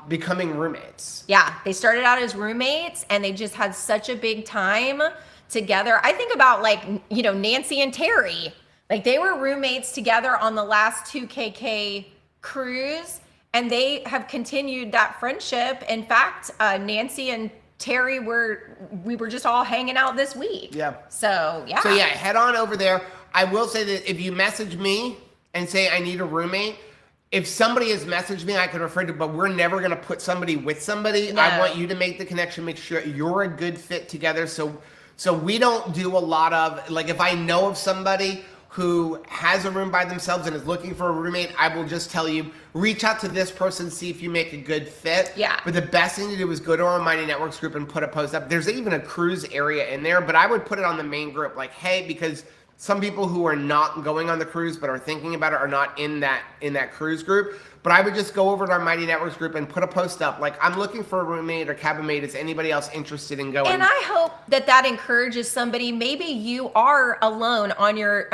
Becoming roommates. Yeah, they started out as roommates and they just had such a big time together. I think about Nancy and Terry. Like they were roommates together on the last 2KK cruise, and they have continued that friendship. In fact, Nancy and Terry we were just all hanging out this week. Yeah. So yeah, head on over there. I will say that if you message me and say I need a roommate, if somebody has messaged me, I can refer to, but we're never going to put somebody with somebody. No. I want you to make the connection, make sure you're a good fit together. So we don't do a lot of, if I know of somebody who has a room by themselves and is looking for a roommate, I will just tell you, reach out to this person, see if you make a good fit. Yeah. But the best thing to do is go to our Mighty Networks group and put a post up. There's even a cruise area in there, but I would put it on the main group, hey, because some people who are not going on the cruise but are thinking about it are not in that cruise group. but I would just go over to our Mighty Networks group and put a post up like, I'm looking for a roommate or cabin mate. Is anybody else interested in going? And I hope that encourages somebody. Maybe you are alone on your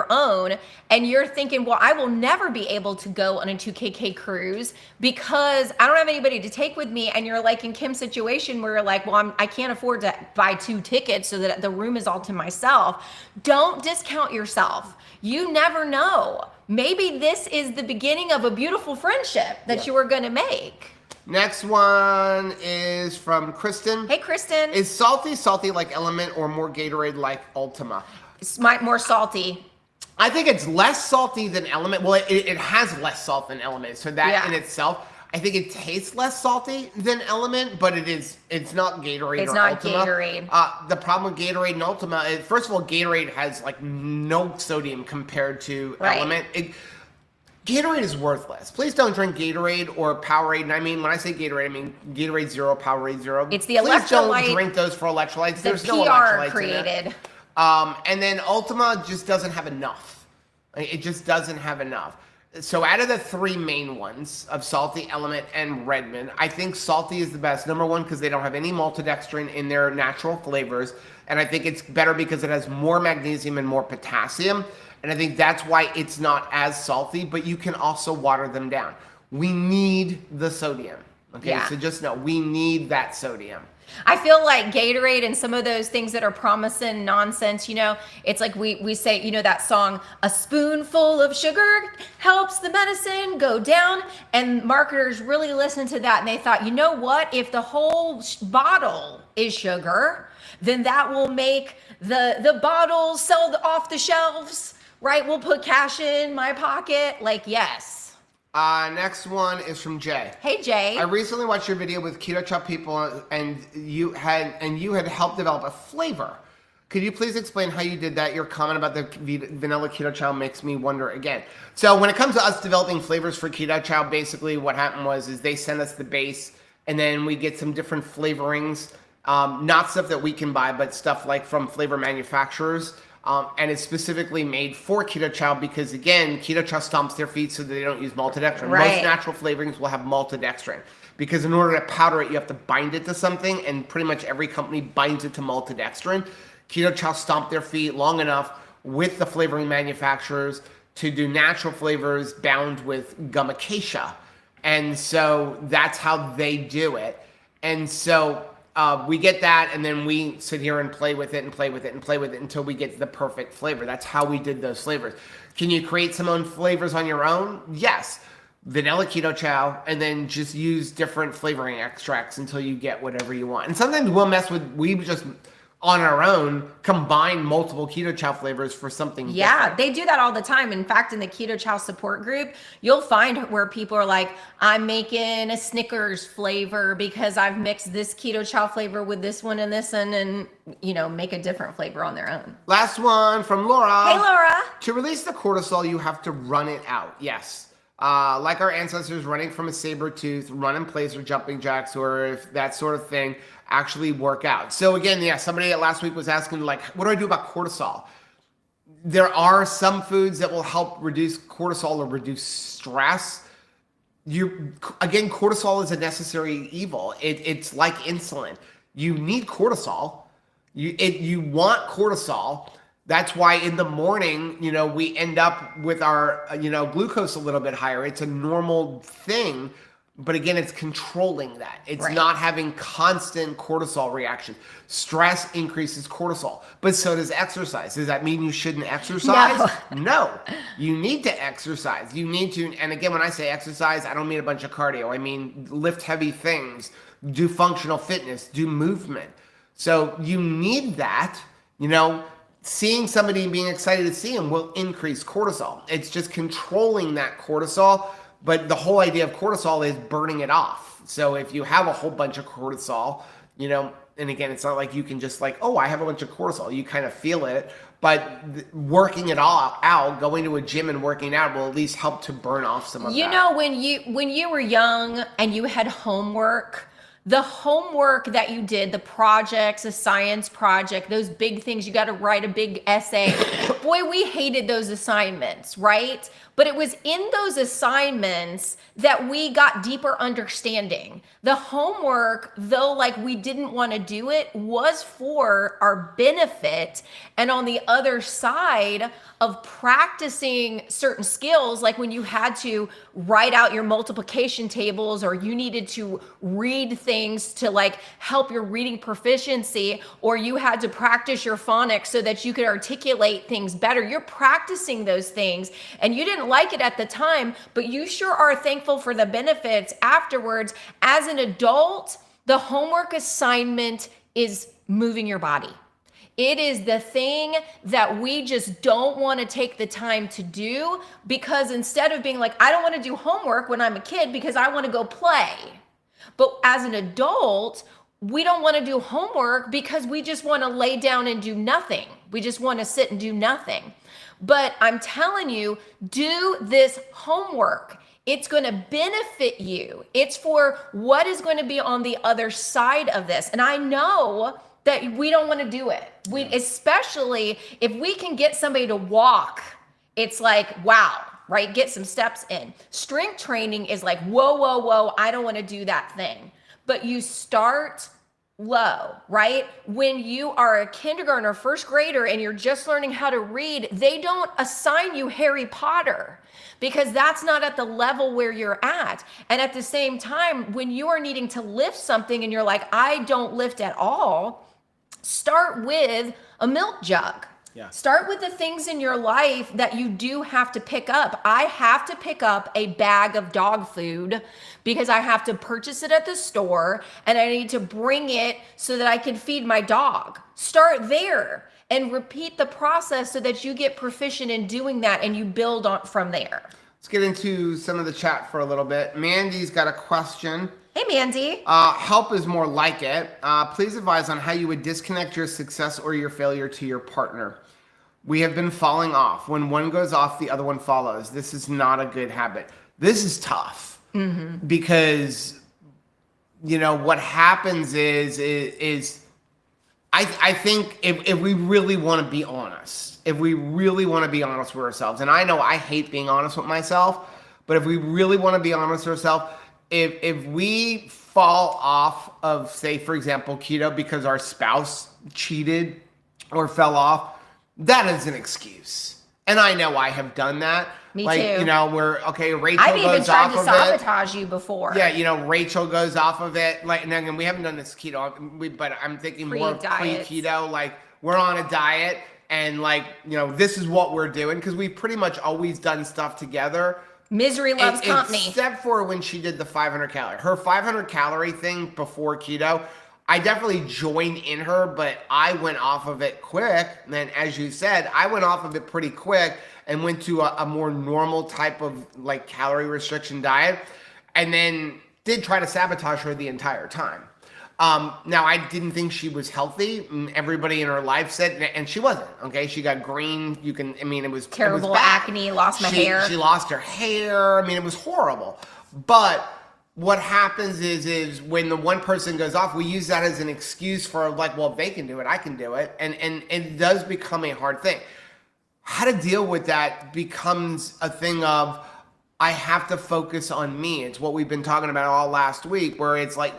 own, and you're thinking, well, I will never be able to go on a 2KK cruise because I don't have anybody to take with me. And you're like in Kim's situation where you're like, well, I can't afford to buy 2 tickets so that the room is all to myself. Don't discount yourself. You never know. Maybe this is the beginning of a beautiful friendship that you are going to make. Next one is from Kristen. Hey, Kristen. Is salty like Element or more Gatorade like Ultima? It's more salty. I think it's less salty than Element. Well, it has less salt than Element. So that in itself, I think it tastes less salty than Element, but it's not Gatorade It's or not Ultima. Gatorade. The problem with Gatorade and Ultima is, first of all, Gatorade has like no sodium compared to Element. Gatorade is worthless. Please don't drink Gatorade or Powerade. And I mean, when I say Gatorade, I mean Gatorade Zero, Powerade Zero. It's the Please electrolyte. don't drink those for electrolytes. The There's PR no electrolytes created. in it. And then Ultima just doesn't have enough. It just doesn't have enough. So out of the 3 main ones of Salty, Element, and Redmond, I think Salty is the best. Number one, because they don't have any maltodextrin in their natural flavors. And I think it's better because it has more magnesium and more potassium. And I think that's why it's not as salty, but you can also water them down. We need the sodium. Okay, so just know, we need that sodium. I feel like Gatorade and some of those things that are promising nonsense, it's like we say, that song, a spoonful of sugar helps the medicine go down. And marketers really listened to that and they thought, you know what? If the whole bottle is sugar, then that will make the bottles sell off the shelves, right? We'll put cash in my pocket. Like, yes. Next one is from Jay. Hey, Jay. I recently watched your video with Keto Chow people, and you had helped develop a flavor. Could you please explain how you did that? Your comment about the vanilla Keto Chow makes me wonder again. So when it comes to us developing flavors for Keto Chow, basically what happened is they send us the base, and then we get some different flavorings, not stuff that we can buy, but stuff like from flavor manufacturers. And it's specifically made for Keto Chow because, again, Keto Chow stomps their feet so that they don't use maltodextrin. Most natural flavorings will have maltodextrin because in order to powder it, you have to bind it to something, and pretty much every company binds it to maltodextrin. Keto Chow stomped their feet long enough with the flavoring manufacturers to do natural flavors bound with gum acacia. And so that's how they do it. And so we get that, and then we sit here and play with it and play with it and play with it until we get the perfect flavor. That's how we did those flavors. Can you create some own flavors on your own? Yes. Vanilla Keto Chow, and then just use different flavoring extracts until you get whatever you want. And sometimes we just on our own combine multiple Keto Chow flavors for something different. They do that all the time. In fact, in the Keto Chow support group, you'll find where people are like, I'm making a Snickers flavor because I've mixed this Keto Chow flavor with this one and this one, and make a different flavor on their own. Last one from Laura. Hey, Laura. To release the cortisol, you have to run it out. Yes. Like our ancestors running from a saber tooth, run in place or jumping jacks or if that sort of thing actually work out. So again, somebody last week was asking like, what do I do about cortisol? There are some foods that will help reduce cortisol or reduce stress. Again, cortisol is a necessary evil. It's like insulin. You need cortisol. You want cortisol. That's why in the morning, we end up with our, glucose a little bit higher. It's a normal thing. But again, it's controlling that. It's not having constant cortisol reaction. Stress increases cortisol, but so does exercise. Does that mean you shouldn't exercise? No. You need to exercise. You need to, and again, when I say exercise, I don't mean a bunch of cardio. I mean lift heavy things, do functional fitness, do movement. So you need that, seeing somebody and being excited to see them will increase cortisol. It's just controlling that cortisol. But the whole idea of cortisol is burning it off. So if you have a whole bunch of cortisol, and again, it's not like you can just like, oh, I have a bunch of cortisol. You kind of feel it. But working it all out, going to a gym and working out will at least help to burn off some of that. When you were young and you had homework, the homework that you did, the projects, a science project, those big things, you got to write a big essay. boy, we hated those assignments, right? But it was in those assignments that we got deeper understanding. The homework, though, like we didn't want to do it, was for our benefit. And on the other side of practicing certain skills, like when you had to write out your multiplication tables, or you needed to read things to like help your reading proficiency, or you had to practice your phonics so that you could articulate things better. You're practicing those things and you didn't like it at the time, but you sure are thankful for the benefits afterwards. As an adult, the homework assignment is moving your body. It is the thing that we just don't want to take the time to do, because instead of being like, I don't want to do homework when I'm a kid because I want to go play. But as an adult, we don't want to do homework because we just want to lay down and do nothing. We just want to sit and do nothing. But I'm telling you, do this homework. It's going to benefit you. It's for what is going to be on the other side of this. And I know that we don't want to do it. Especially if we can get somebody to walk, it's like, wow, right? Get some steps in. Strength training is like, whoa, whoa, whoa, I don't want to do that thing. But you start low, right? When you are a kindergartner, first grader, and you're just learning how to read, they don't assign you Harry Potter, because that's not at the level where you're at. And at the same time, when you are needing to lift something and you're like, I don't lift at all, start with a milk jug. Yeah. Start with the things in your life that you do have to pick up. I have to pick up a bag of dog food because I have to purchase it at the store, and I need to bring it so that I can feed my dog. Start there and repeat the process so that you get proficient in doing that and you build on from there. Let's get into some of the chat for a little bit. Mandy's got a question. Hey, Mandy. Help is more like it. Please advise on how you would disconnect your success or your failure to your partner. We have been falling off. When one goes off, the other one follows. This is not a good habit. This is tough because, you know, what happens is I think if we really want to be honest, with ourselves, and I know I hate being honest with myself, but if we really want to be honest with ourselves, if we fall off of, say, for example, keto because our spouse cheated or fell off, that is an excuse. And I know I have done that. Me like, too. You know, where, okay, Rachel I've even goes tried off to of sabotage you before. Yeah, you know, Rachel goes off of it. Like, and then we haven't done this keto, but I'm thinking more pre-keto. Like, we're on a diet, and like, you know, this is what we're doing, because we've pretty much always done stuff together. Misery loves company. Except for when she did the 500 calorie. Her 500 calorie thing before keto, I definitely joined in her, but I went off of it quick. And then, as you said, I went off of it pretty quick and went to a more normal type of like calorie restriction diet, and then did try to sabotage her the entire time. Now, I didn't think she was healthy. Everybody in her life said, and she wasn't, okay? She got green. It was terrible, it was bad. acne, lost my hair. She lost her hair. I mean, it was horrible. But what happens is when the one person goes off, we use that as an excuse for like, well, if they can do it, I can do it. And it does become a hard thing. How to deal with that becomes a thing of, I have to focus on me. It's what we've been talking about all last week, where it's like,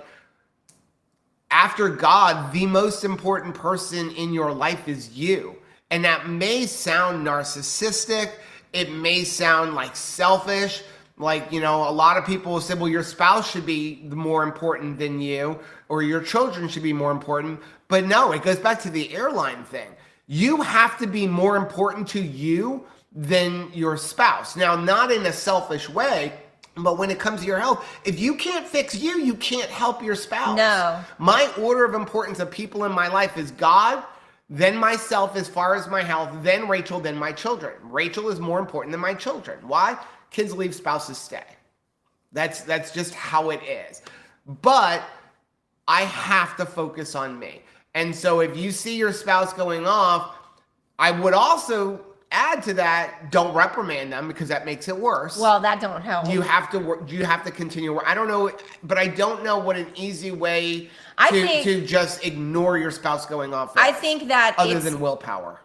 after God, the most important person in your life is you. And that may sound narcissistic. It may sound like selfish. Like, you know, a lot of people will say, well, your spouse should be more important than you, or your children should be more important. But no, it goes back to the airline thing. You have to be more important to you than your spouse. Now, not in a selfish way, but when it comes to your health, if you can't fix you, you can't help your spouse. No. My order of importance of people in my life is God, then myself as far as my health, then Rachel, then my children. Rachel is more important than my children. Why? Kids leave, spouses stay. That's just how it is. But I have to focus on me. And so if you see your spouse going off, I would also add to that, don't reprimand them because that makes it worse. Well, that don't help. You have to work. You have to continue. I don't know, but I don't know what an easy way to just ignore your spouse going off. I think that other than willpower.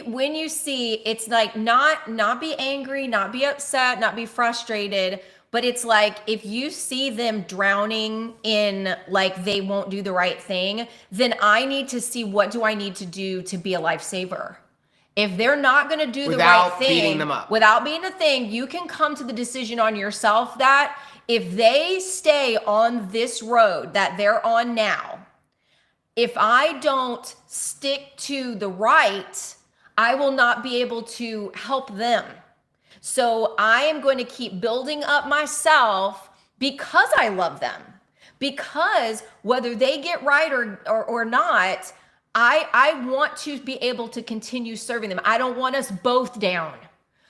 When you see, it's like not be angry, not be upset, not be frustrated, but it's like if you see them drowning in like they won't do the right thing, then I need to see what do I need to do to be a lifesaver. If they're not going to do the right thing, beating them up. without being a thing, you can come to the decision on yourself that if they stay on this road that they're on now, if I don't stick to the right, I will not be able to help them. So I am going to keep building up myself because I love them. Because whether they get right or not, I want to be able to continue serving them. I don't want us both down.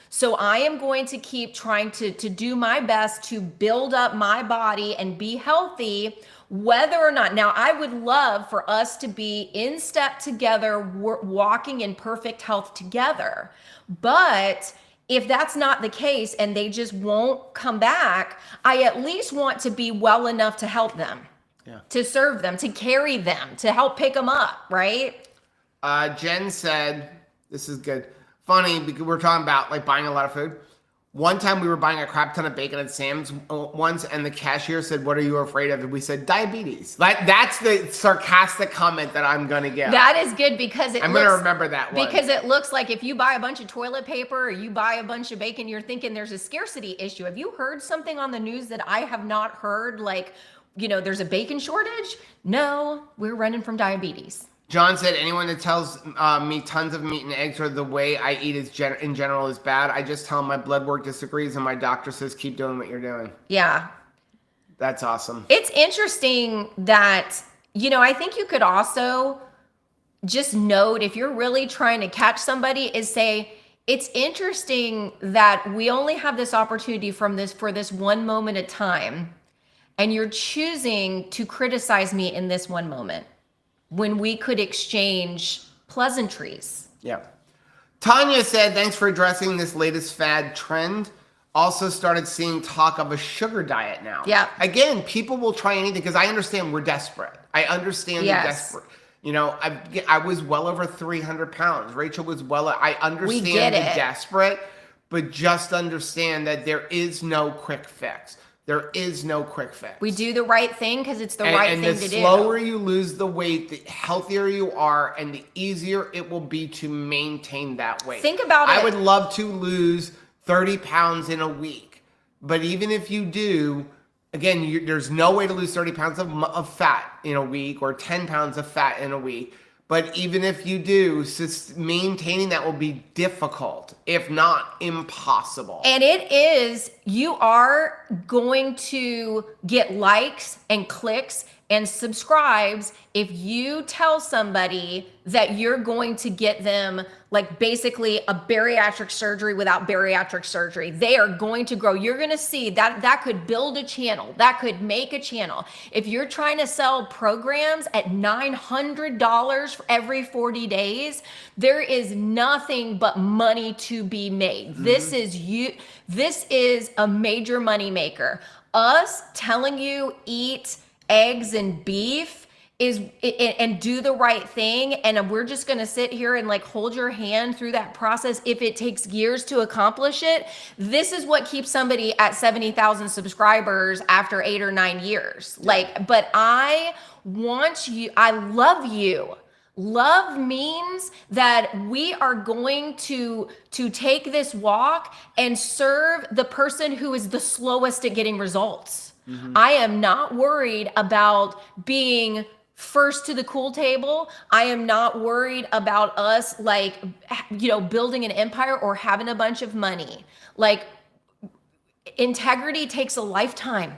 So I am going to keep trying to do my best to build up my body and be healthy, whether or not. Now, I would love for us to be in step together, walking in perfect health together. But if that's not the case and they just won't come back, I at least want to be well enough to help them. Yeah. To serve them, to carry them, to help pick them up, right? Jen said, this is good. Funny, because we're talking about like buying a lot of food. One time we were buying a crap ton of bacon at Sam's once, and the cashier said, "What are you afraid of?" And we said, "Diabetes." Like that's the sarcastic comment that I'm gonna give. That is good because I'm gonna remember that one. Because it looks like if you buy a bunch of toilet paper or you buy a bunch of bacon, you're thinking there's a scarcity issue. Have you heard something on the news that I have not heard? Like, there's a bacon shortage? No, we're running from diabetes. John said, anyone that tells me tons of meat and eggs or the way I eat in general is bad, I just tell them my blood work disagrees and my doctor says keep doing what you're doing. Yeah. That's awesome. It's interesting that, I think you could also just note if you're really trying to catch somebody is say, it's interesting that we only have this opportunity for this one moment of time. And you're choosing to criticize me in this one moment when we could exchange pleasantries. Yeah. Tanya said, thanks for addressing this latest fad trend. Also started seeing talk of a sugar diet now. Yeah. Again, people will try anything because I understand we're desperate. I understand they're desperate. I was well over 300 pounds. Rachel was I understand the desperate, but just understand that there is no quick fix. There is no quick fix. We do the right thing because it's the right thing to do. And the slower you lose the weight, the healthier you are, and the easier it will be to maintain that weight. Think about it. I would love to lose 30 pounds in a week. But even if you do, again, there's no way to lose 30 pounds of fat in a week or 10 pounds of fat in a week. But even if you do, maintaining that will be difficult, if not impossible. And you are going to get likes and clicks and subscribes if you tell somebody that you're going to get them like basically a bariatric surgery without bariatric surgery. They are going to grow. You're going to see that could build a channel. That could make a channel. If you're trying to sell programs at $900 for every 40 days, there is nothing but money to be made. Mm-hmm. This is a major money maker. Us telling you eat eggs and beef and do the right thing, and we're just gonna sit here and like hold your hand through that process if it takes years to accomplish it. This is what keeps somebody at 70,000 subscribers after 8 or 9 years. But I want you, I love you. Love means that we are going to take this walk and serve the person who is the slowest at getting results. Mm-hmm. I am not worried about being first to the cool table. I am not worried about us building an empire or having a bunch of money. Like, integrity takes a lifetime.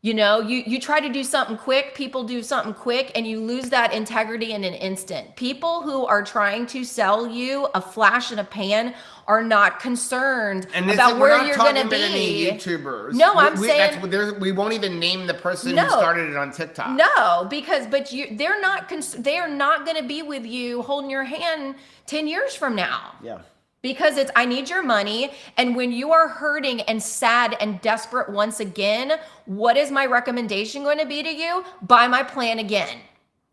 You try to do something quick, people do something quick, and you lose that integrity in an instant. People who are trying to sell you a flash in a pan are not concerned about where you're going to be. Any YouTubers. No, I'm saying we won't even name the person who started it on TikTok. No, they're not. They are not going to be with you holding your hand 10 years from now. Yeah. because it's, I need your money. And when you are hurting and sad and desperate once again, what is my recommendation going to be to you? Buy my plan again.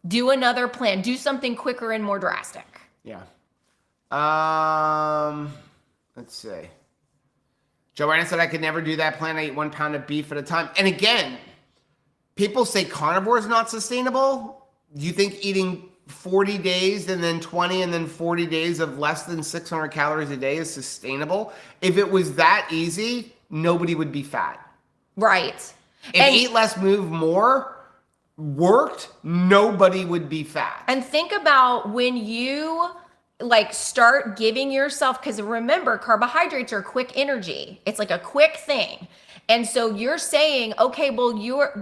Do another plan. Do something quicker and more drastic. Yeah. Let's see. Joanna said I could never do that plan. I eat 1 pound of beef at a time. And again, people say carnivore is not sustainable. Do you think eating 40 days and then 20 and then 40 days of less than 600 calories a day is sustainable? If it was that easy, nobody would be fat. Right. If eat less, move more worked, nobody would be fat. And think about when you like start giving yourself, because remember, carbohydrates are quick energy. It's like a quick thing. And so you're saying, okay, well,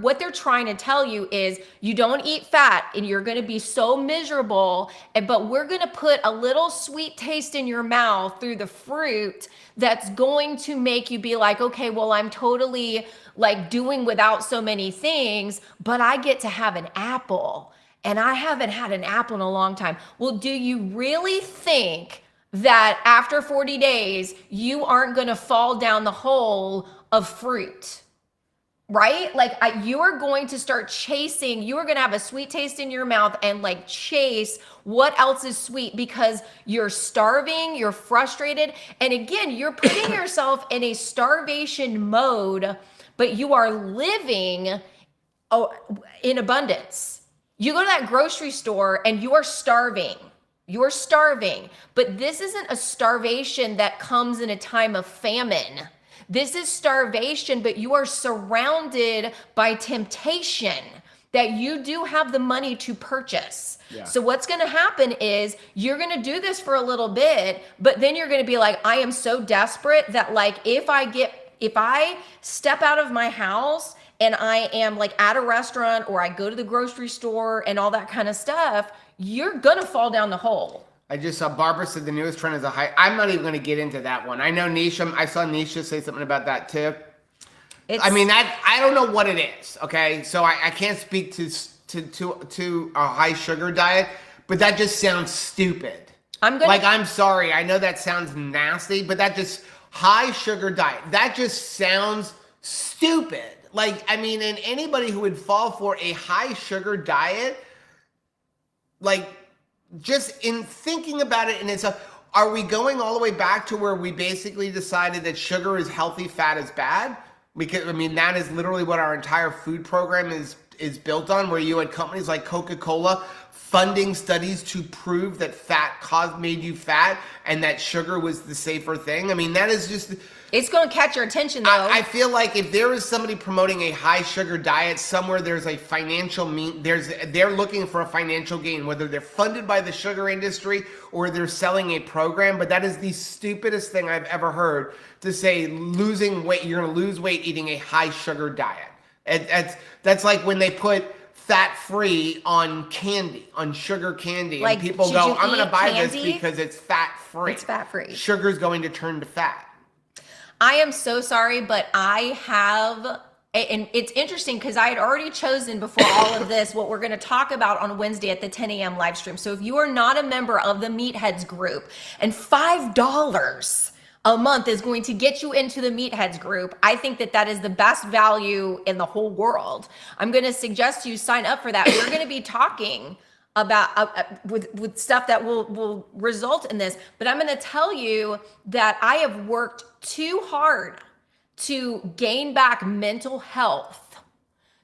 what they're trying to tell you is you don't eat fat and you're going to be so miserable, but we're going to put a little sweet taste in your mouth through the fruit that's going to make you be like, okay, well, I'm totally like doing without so many things, but I get to have an apple. And I haven't had an apple in a long time. Well, do you really think that after 40 days, you aren't going to fall down the hole of fruit? Right? Like you are going to start chasing, you are going to have a sweet taste in your mouth and like chase what else is sweet because you're starving, you're frustrated. And again, you're putting yourself in a starvation mode, but you are living in abundance. You go to that grocery store and you are starving. You're starving. But this isn't a starvation that comes in a time of famine. This is starvation, but you are surrounded by temptation that you do have the money to purchase. Yeah. So what's going to happen is you're going to do this for a little bit, but then you're going to be like, I am so desperate that like if I step out of my house and I am like at a restaurant or I go to the grocery store and all that kind of stuff, you're going to fall down the hole. I just saw Barbara said the newest trend is a high. I'm not even going to get into that one. I know Nisha, I saw Nisha say something about that too. I don't know what it is. Okay. So I can't speak to a high sugar diet, but that just sounds stupid. I'm sorry. I know that sounds nasty, but that just high sugar diet, that just sounds stupid. Like, I mean, and anybody who would fall for a high sugar diet, like just in thinking about it, and it's are we going all the way back to where we basically decided that sugar is healthy, fat is bad? Because, I mean, that is literally what our entire food program is built on, where you had companies like Coca-Cola funding studies to prove that fat made you fat and that sugar was the safer thing. I mean, that is just... It's going to catch your attention, though. I feel like if there is somebody promoting a high sugar diet somewhere, there's a financial they're looking for a financial gain, whether they're funded by the sugar industry or they're selling a program. But that is the stupidest thing I've ever heard, to say losing weight, you're going to lose weight eating a high sugar diet. That's like when they put fat-free on candy, on sugar candy. Like, and people go, I'm going to buy candy? this because it's fat-free. It's fat-free. Sugar's going to turn to fat. I am so sorry, but I have, and it's interesting because I had already chosen before all of this what we're going to talk about on Wednesday at the 10 a.m. live stream. So if you are not a member of the Meatheads group, and $5 a month is going to get you into the Meatheads group, I think that is the best value in the whole world. I'm going to suggest you sign up for that. We're going to be talking about with stuff that will result in this, but I'm going to tell you that I have worked too hard to gain back mental health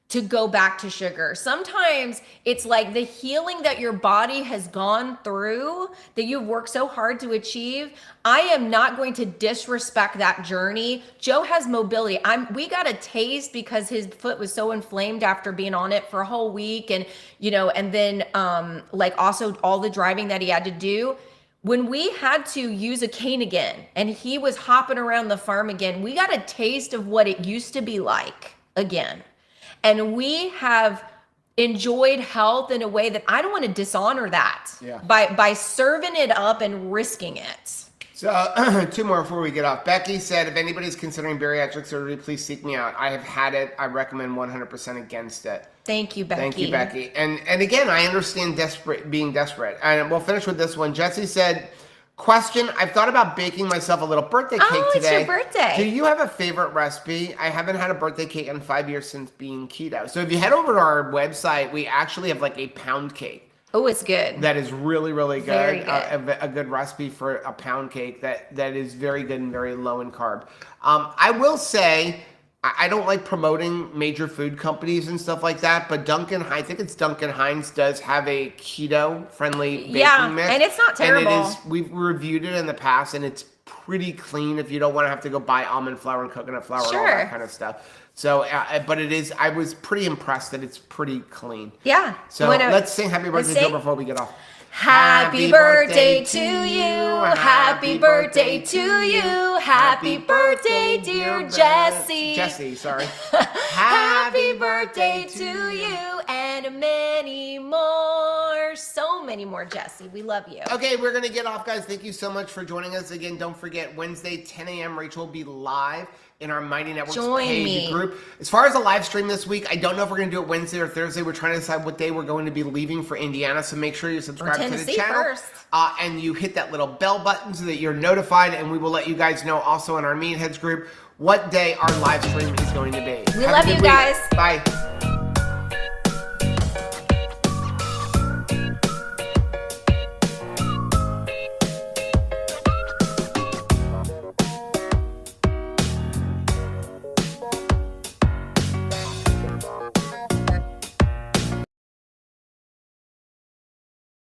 to go back to sugar. Sometimes it's like the healing that your body has gone through, that you've worked so hard to achieve. I am not going to disrespect that journey. Joe has mobility. We got a taste because his foot was so inflamed after being on it for a whole week, and and then like also all the driving that he had to do. When we had to use a cane again and he was hopping around the farm again, we got a taste of what it used to be like again. And we have enjoyed health in a way that I don't want to dishonor that by serving it up and risking it. So 2 more before we get off. Becky said, if anybody's considering bariatric surgery, please seek me out. I have had it. I recommend 100% against it. Thank you, Becky. Thank you, Becky. And again, I understand being desperate. And we'll finish with this one. Jesse said, Question, I've thought about baking myself a little birthday cake Oh, today. it's your birthday. Do you have a favorite recipe? I haven't had a birthday cake in 5 years since being keto. So if you head over to our website, we actually have like a pound cake. Oh, it's good. That is really, really good. Very good. A good recipe for a pound cake that is very good and very low in carb. I will say, I don't like promoting major food companies and stuff like that, but I think it's Duncan Hines does have a keto-friendly baking mix. And it's not terrible. And we've reviewed it in the past, and it's pretty clean if you don't want to have to go buy almond flour and coconut flour and all that kind of stuff. So, but it is, I was pretty impressed that it's pretty clean. Yeah. So let's sing Happy Birthday to Joe before we get off. Happy birthday to you. Happy birthday to you. Happy birthday, dear Jessie. Jessie, sorry. Happy birthday to you and many more. So many more, Jessie. We love you. Okay, we're going to get off, guys. Thank you so much for joining us again. Don't forget, Wednesday, 10 a.m., Rachel will be live in our Mighty Networks page group. As far as a live stream this week, I don't know if we're going to do it Wednesday or Thursday. We're trying to decide what day we're going to be leaving for Indiana, so make sure you subscribe to the channel. First. And you hit that little bell button so that you're notified, and we will let you guys know also in our Meatheads group what day our live stream is going to be. We love you guys. Bye.